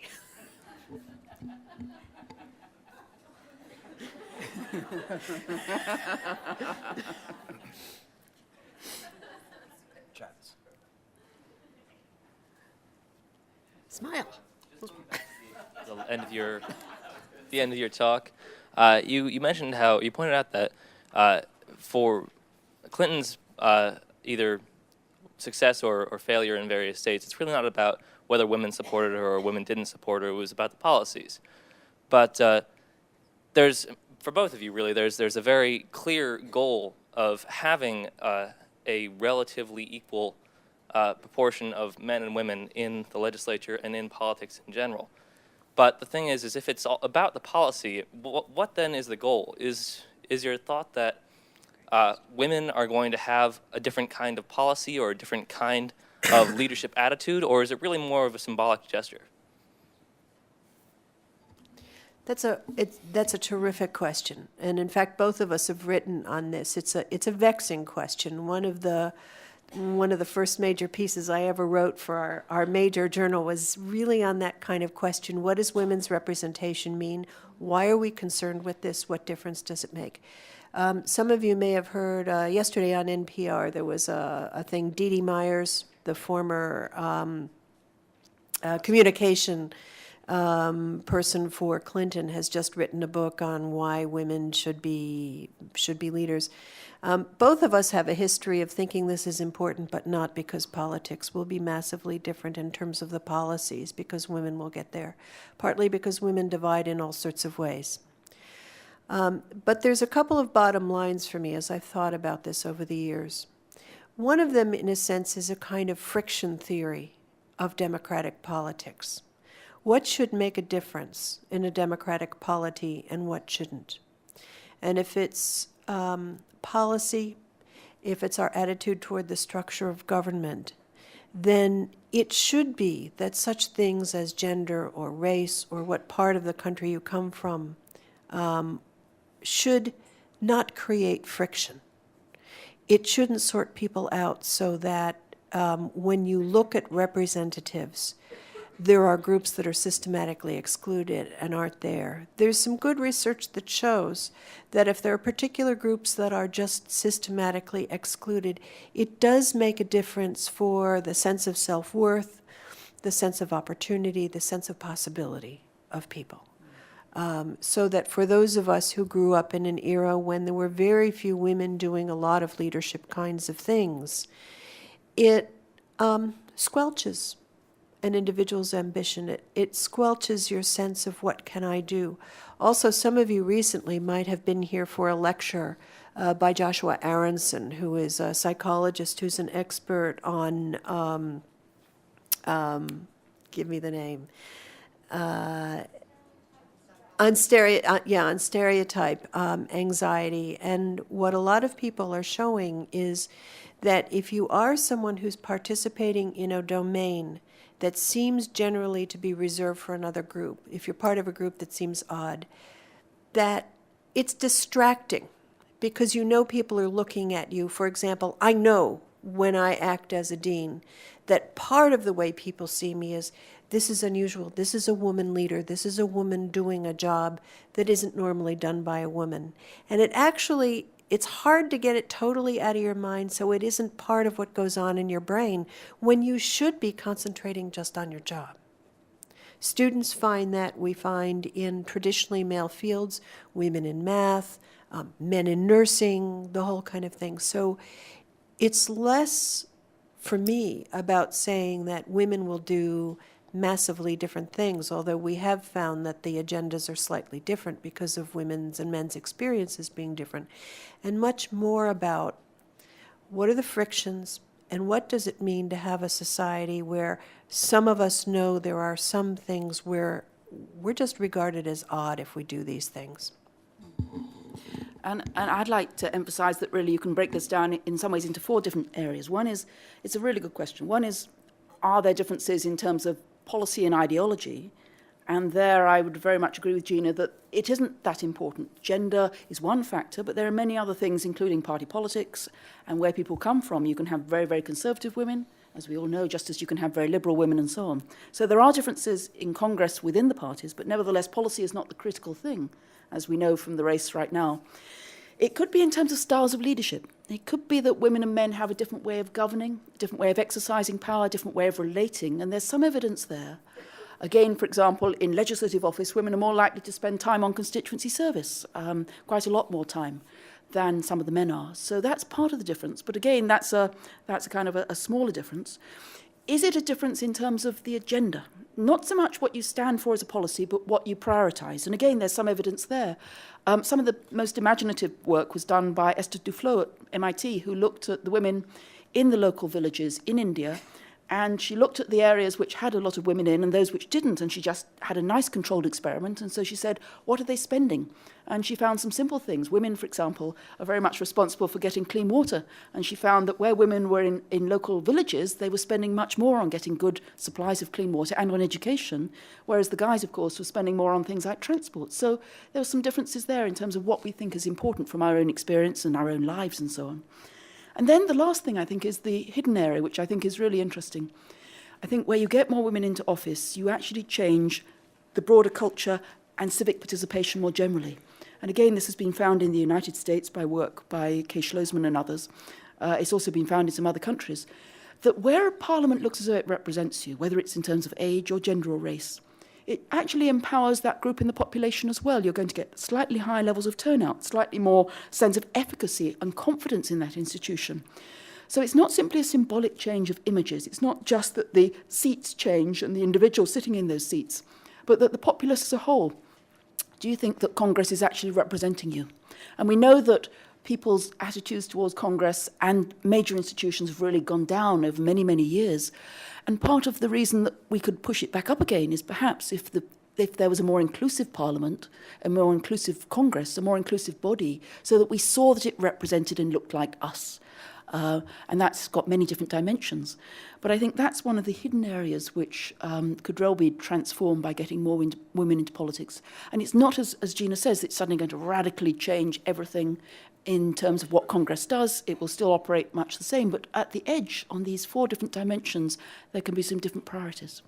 Smile. The end of your talk, you mentioned how you pointed out that for Clinton's either success or failure in various states, it's really not about whether women supported her or women didn't support her. It was about the policies. But there's, for both of you really, there's a very clear goal of having a relatively equal proportion of men and women in the legislature and in politics in general. But the thing is if it's all about the policy, what then is the goal? Is your thought that women are going to have a different kind of policy or a different kind of leadership attitude, or is it really more of a symbolic gesture? That's a terrific question, and in fact, both of us have written on this. It's a vexing question. One of the first major pieces I ever wrote for our major journal was really on that kind of question. What does women's representation mean? Why are we concerned with this? What difference does it make? Some of you may have heard yesterday on NPR there was a thing. Dee Dee Myers, the former communication person for Clinton, has just written a book on why women should be leaders. Both of us have a history of thinking this is important, but not because politics will be massively different in terms of the policies, because women will get there, partly because women divide in all sorts of ways. But there's a couple of bottom lines for me as I've thought about this over the years. One of them, in a sense, is a kind of friction theory of democratic politics. What should make a difference in a democratic polity and what shouldn't? And if it's policy, if it's our attitude toward the structure of government, then it should be that such things as gender or race or what part of the country you come from should not create friction. It shouldn't sort people out so that when you look at representatives, there are groups that are systematically excluded and aren't there. There's some good research that shows that if there are particular groups that are just systematically excluded, it does make a difference for the sense of self-worth, the sense of opportunity, the sense of possibility of people. So that for those of us who grew up in an era when there were very few women doing a lot of leadership kinds of things, it squelches an individual's ambition. It squelches your sense of what can I do. Also, some of you recently might have been here for a lecture by Joshua Aronson, who is a psychologist who's an expert on, give me the name, on stereotype anxiety. And what a lot of people are showing is that if you are someone who's participating in a domain that seems generally to be reserved for another group, if you're part of a group that seems odd, that it's distracting because you know people are looking at you. For example, I know when I act as a dean, that part of the way people see me is, this is unusual, this is a woman leader, this is a woman doing a job that isn't normally done by a woman. And it's hard to get it totally out of your mind, so it isn't part of what goes on in your brain when you should be concentrating just on your job. Students find that. We find in traditionally male fields, women in math, men in nursing, the whole kind of thing. So it's less, for me, about saying that women will do massively different things, although we have found that the agendas are slightly different because of women's and men's experiences being different, and much more about what are the frictions and what does it mean to have a society where some of us know there are some things where we're just regarded as odd if we do these things. And I'd like to emphasize that really you can break this down in some ways into 4 different areas. One is, it's a really good question. One is, are there differences in terms of policy and ideology? And there I would very much agree with Gina that it isn't that important. Gender is one factor, but there are many other things, including party politics and where people come from. You can have very, very conservative women, as we all know, just as you can have very liberal women and so on. So there are differences in Congress within the parties, but nevertheless, policy is not the critical thing, as we know from the race right now. It could be in terms of styles of leadership. It could be that women and men have a different way of governing, a different way of exercising power, a different way of relating, and there's some evidence there. Again, for example, in legislative office, women are more likely to spend time on constituency service, quite a lot more time than some of the men are. So that's part of the difference. But again, that's a kind of a smaller difference. Is it a difference in terms of the agenda? Not so much what you stand for as a policy, but what you prioritise. And again, there's some evidence there. Some of the most imaginative work was done by Esther Duflo at MIT, who looked at the women in the local villages in India, and she looked at the areas which had a lot of women in and those which didn't, and she just had a nice controlled experiment. And so she said, what are they spending? And she found some simple things. Women, for example, are very much responsible for getting clean water. And she found that where women were in local villages, they were spending much more on getting good supplies of clean water and on education, whereas the guys, of course, were spending more on things like transport. So there were some differences there in terms of what we think is important from our own experience and our own lives and so on. And then the last thing, I think, is the hidden area, which I think is really interesting. I think where you get more women into office, you actually change the broader culture and civic participation more generally. And again, this has been found in the United States by work by Kay Schlossman and others. It's also been found in some other countries, that where a parliament looks as though it represents you, whether it's in terms of age or gender or race, it actually empowers that group in the population as well. You're going to get slightly higher levels of turnout, slightly more sense of efficacy and confidence in that institution. So it's not simply a symbolic change of images. It's not just that the seats change and the individual sitting in those seats, but that the populace as a whole, do you think that Congress is actually representing you? And we know that people's attitudes towards Congress and major institutions have really gone down over many, many years. And part of the reason that we could push it back up again is perhaps if there was a more inclusive parliament, a more inclusive Congress, a more inclusive body, so that we saw that it represented and looked like us. And that's got many different dimensions. But I think that's one of the hidden areas which could well be transformed by getting more women into politics. And it's not, as Gina says, it's suddenly going to radically change everything in terms of what Congress does. It will still operate much the same, but at the edge, on these 4 different dimensions, there can be some different priorities.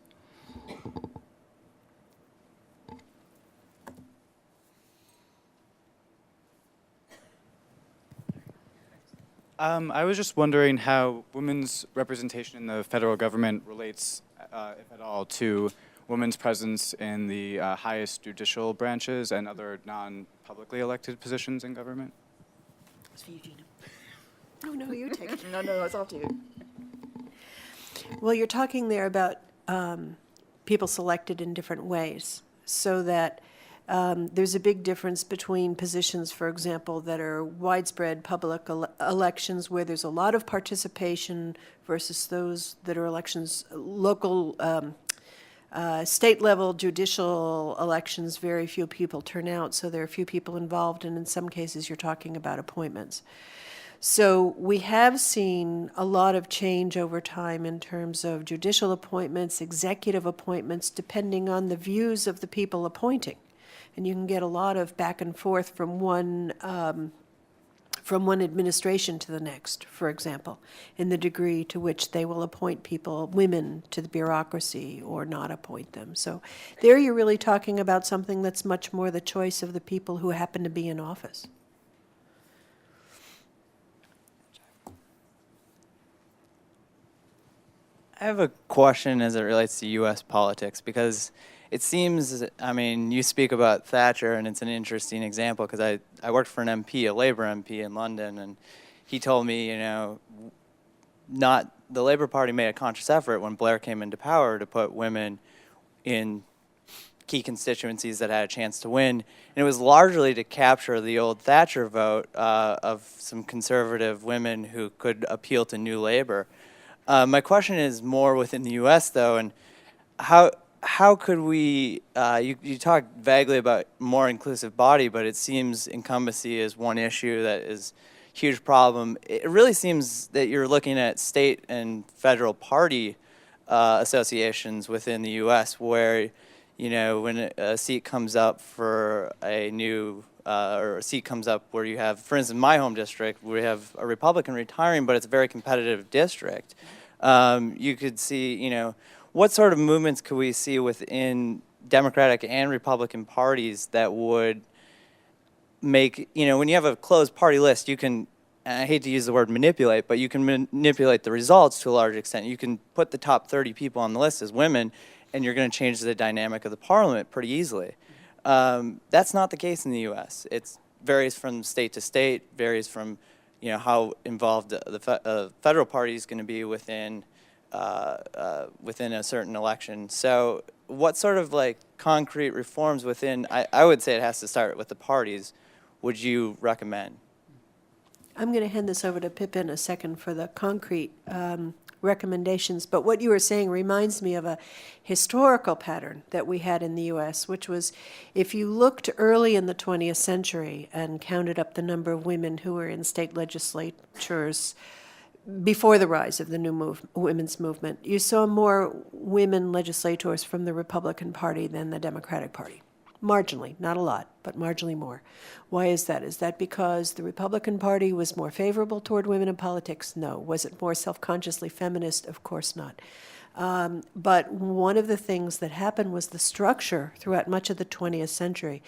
I was just wondering how women's representation in the federal government relates, if at all, to women's presence in the highest judicial branches and other non-publicly elected positions in government. It's for you, Gina. Oh, no, you take it. No, it's after you. Well, you're talking there about people selected in different ways, so that there's a big difference between positions, for example, that are widespread public elections where there's a lot of participation versus those that are elections, local, state-level judicial elections, very few people turn out, so there are few people involved, and in some cases you're talking about appointments. So we have seen a lot of change over time in terms of judicial appointments, executive appointments, depending on the views of the people appointing. And you can get a lot of back and forth from one from one administration to the next, for example, in the degree to which they will appoint people, women, to the bureaucracy or not appoint them. So there you're really talking about something that's much more the choice of the people who happen to be in office. I have a question as it relates to U.S. politics, because it seems, I mean, you speak about Thatcher, and it's an interesting example, because I worked for an MP, a Labour MP in London, and he told me, you know, the Labour Party made a conscious effort when Blair came into power to put women in key constituencies that had a chance to win, and it was largely to capture the old Thatcher vote of some conservative women who could appeal to New Labour. My question is more within the U.S., though, and how could we, you talked vaguely about more inclusive body, but it seems incumbency is one issue that is a huge problem. It really seems that you're looking at state and federal party associations within the U.S. where, you know, when a seat comes up for a new, or a seat comes up where you have, for instance, my home district, we have a Republican retiring, but it's a very competitive district. You could see, you know, what sort of movements could we see within Democratic and Republican parties that would make, you know, when you have a closed party list, you can, and I hate to use the word manipulate, but you can manipulate the results to a large extent. You can put the top 30 people on the list as women, and you're going to change the dynamic of the parliament pretty easily. That's not the case in the U.S. It varies from state to state, varies from, you know, how involved the federal party is going to be within a certain election. So what sort of like concrete reforms within, I would say it has to start with the parties, would you recommend? I'm going to hand this over to Pippa in a second for the concrete recommendations, but what you were saying reminds me of a historical pattern that we had in the U.S., which was if you looked early in the 20th century and counted up the number of women who were in state legislatures before the rise of the new women's movement, you saw more women legislators from the Republican Party than the Democratic Party. Marginally, not a lot, but marginally more. Why is that? Is that because the Republican Party was more favorable toward women in politics? No. Was it more self-consciously feminist? Of course not. But one of the things that happened was the structure throughout much of the 20th century.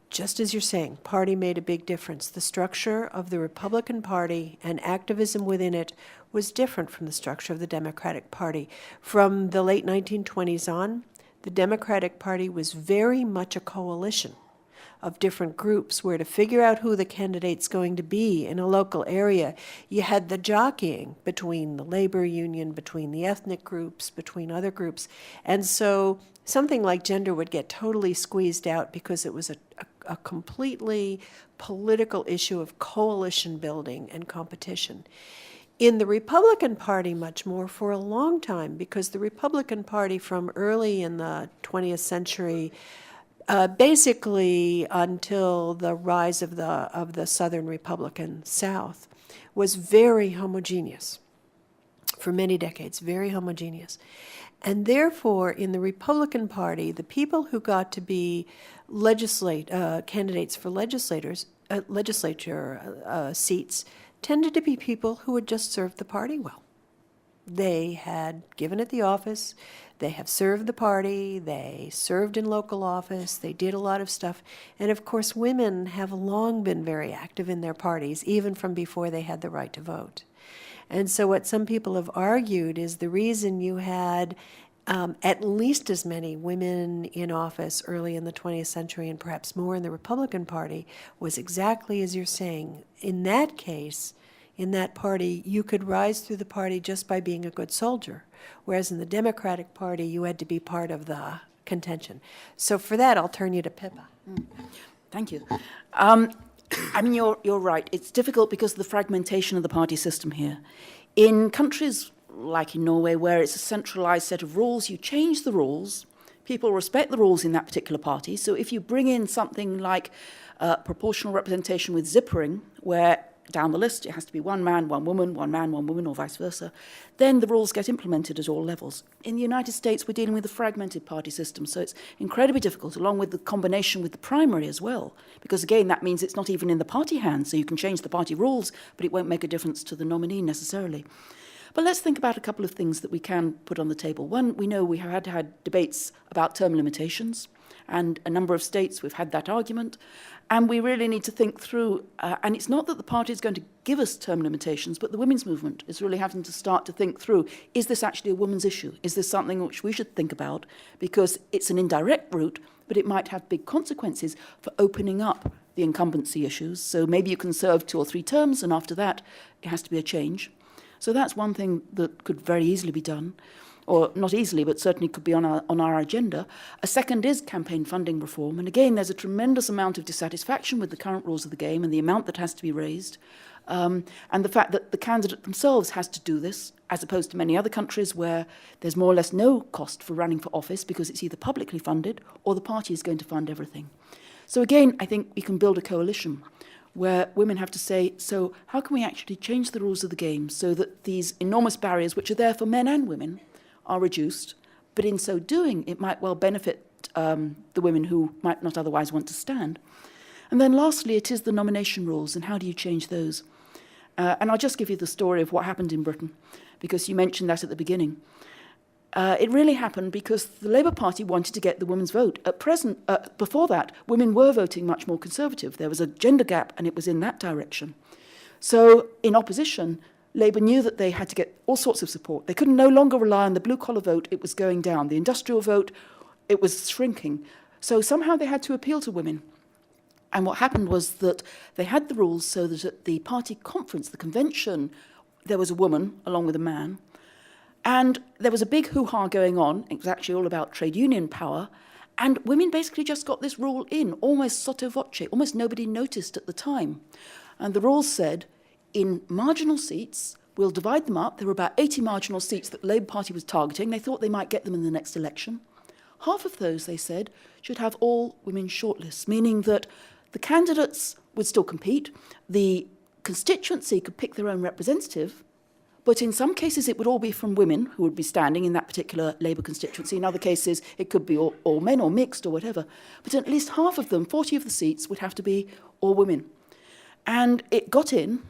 Just as you're saying, party made a big difference. The structure of the Republican Party and activism within it was different from the structure of the Democratic Party. From the late 1920s on, the Democratic Party was very much a coalition of different groups where to figure out who the candidate's going to be in a local area, you had the jockeying between the labor union, between the ethnic groups, between other groups. And so something like gender would get totally squeezed out because it was a completely political issue of coalition building and competition. In the Republican Party, much more for a long time, because the Republican Party from early in the 20th century, basically until the rise of the Southern Republican South, was very homogeneous for many decades, very homogeneous. And therefore, in the Republican Party, the people who got to be candidates for legislature seats tended to be people who had just served the party well. They had given it the office, they have served the party, they served in local office, they did a lot of stuff. And of course, women have long been very active in their parties, even from before they had the right to vote. And so what some people have argued is the reason you had at least as many women in office early in the 20th century and perhaps more in the Republican Party was exactly as you're saying. In that case, in that party, you could rise through the party just by being a good soldier, whereas in the Democratic Party, you had to be part of the contention. So for that, I'll turn you to Pippa. Thank you. I mean, you're right. It's difficult because of the fragmentation of the party system here. In countries like in Norway, where it's a centralized set of rules, you change the rules, people respect the rules in that particular party. So if you bring in something like proportional representation with zippering, where down the list, it has to be one man, one woman, or vice versa, then the rules get implemented at all levels. In the United States, we're dealing with a fragmented party system, so it's incredibly difficult, along with the combination with the primary as well, because again, that means it's not even in the party hands, so you can change the party rules, but it won't make a difference to the nominee necessarily. But let's think about a couple of things that we can put on the table. One, we know we have had debates about term limitations, and a number of states we've had that argument, and we really need to think through, and it's not that the party is going to give us term limitations, but the women's movement is really having to start to think through, is this actually a woman's issue? Is this something which we should think about? Because it's an indirect route, but it might have big consequences for opening up the incumbency issues. So maybe you can serve 2 or 3 terms, and after that, it has to be a change. So that's one thing that could very easily be done, or not easily, but certainly could be on our agenda. A second is campaign funding reform. And again, there's a tremendous amount of dissatisfaction with the current rules of the game and the amount that has to be raised. And the fact that the candidate themselves has to do this, as opposed to many other countries where there's more or less no cost for running for office because it's either publicly funded or the party is going to fund everything. So again, I think we can build a coalition where women have to say, so how can we actually change the rules of the game so that these enormous barriers, which are there for men and women, are reduced, but in so doing, it might well benefit the women who might not otherwise want to stand. And then lastly, it is the nomination rules, and how do you change those? And I'll just give you the story of what happened in Britain, because you mentioned that at the beginning. It really happened because the Labour Party wanted to get the women's vote. At present, before that, women were voting much more conservative. There was a gender gap, and it was in that direction. So in opposition, Labour knew that they had to get all sorts of support. They could no longer rely on the blue-collar vote. It was going down. The industrial vote, it was shrinking. So somehow they had to appeal to women. And what happened was that they had the rules so that at the party conference, the convention, there was a woman along with a man. And there was a big hoo-ha going on. It was actually all about trade union power. And women basically just got this rule in, almost sotto voce. Almost nobody noticed at the time. And the rules said, in marginal seats, we'll divide them up. There were about 80 marginal seats that the Labour Party was targeting. They thought they might get them in the next election. Half of those, they said, should have all women shortlists, meaning that the candidates would still compete. The constituency could pick their own representative, but in some cases it would all be from women who would be standing in that particular Labour constituency. In other cases, it could be all men or mixed or whatever. But at least half of them, 40 of the seats, would have to be all women. And it got in.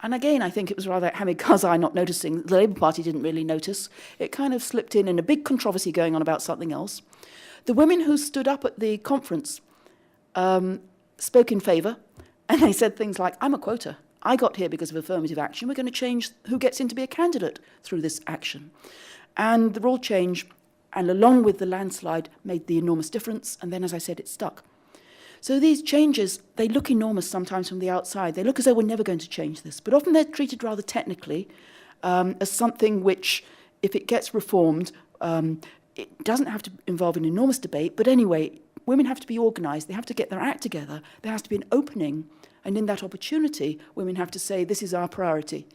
And again, I think it was rather Hamid Karzai not noticing. The Labour Party didn't really notice. It kind of slipped in a big controversy going on about something else. The women who stood up at the conference spoke in favour, and they said things like, I'm a quota. I got here because of affirmative action. We're going to change who gets in to be a candidate through this action. And the rule change, and along with the landslide, made the enormous difference. And then, as I said, it stuck. So these changes, they look enormous sometimes from the outside. They look as though we're never going to change this. But often they're treated rather technically as something which, if it gets reformed, it doesn't have to involve an enormous debate. But anyway, women have to be organised. They have to get their act together. There has to be an opening. And in that opportunity, women have to say, this is our priority.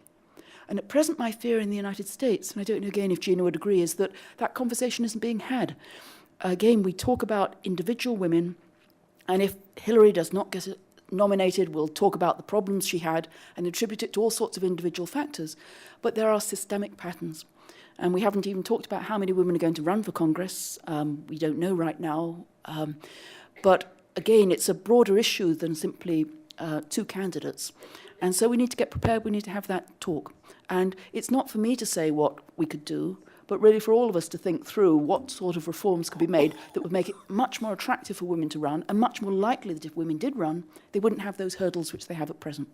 And at present, my fear in the United States, and I don't know again if Gina would agree, is that that conversation isn't being had. Again, we talk about individual women. And if Hillary does not get nominated, we'll talk about the problems she had and attribute it to all sorts of individual factors. But there are systemic patterns. And we haven't even talked about how many women are going to run for Congress. We don't know right now. But again, it's a broader issue than simply 2 candidates. And so we need to get prepared. We need to have that talk. And it's not for me to say what we could do, but really for all of us to think through what sort of reforms could be made that would make it much more attractive for women to run, and much more likely that if women did run, they wouldn't have those hurdles which they have at present.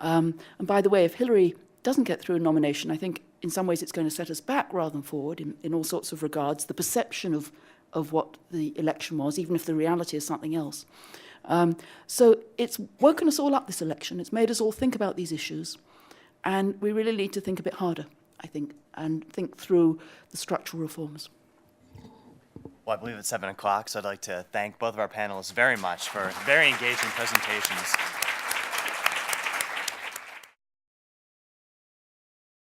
And by the way, if Hillary doesn't get through a nomination, I think in some ways it's going to set us back rather than forward in all sorts of regards, the perception of what the election was, even if the reality is something else. So it's woken us all up, this election. It's made us all think about these issues. And we really need to think a bit harder, I think, and think through the structural reforms. Well, I believe it's 7 o'clock, so I'd like to thank both of our panelists very much for very engaging presentations.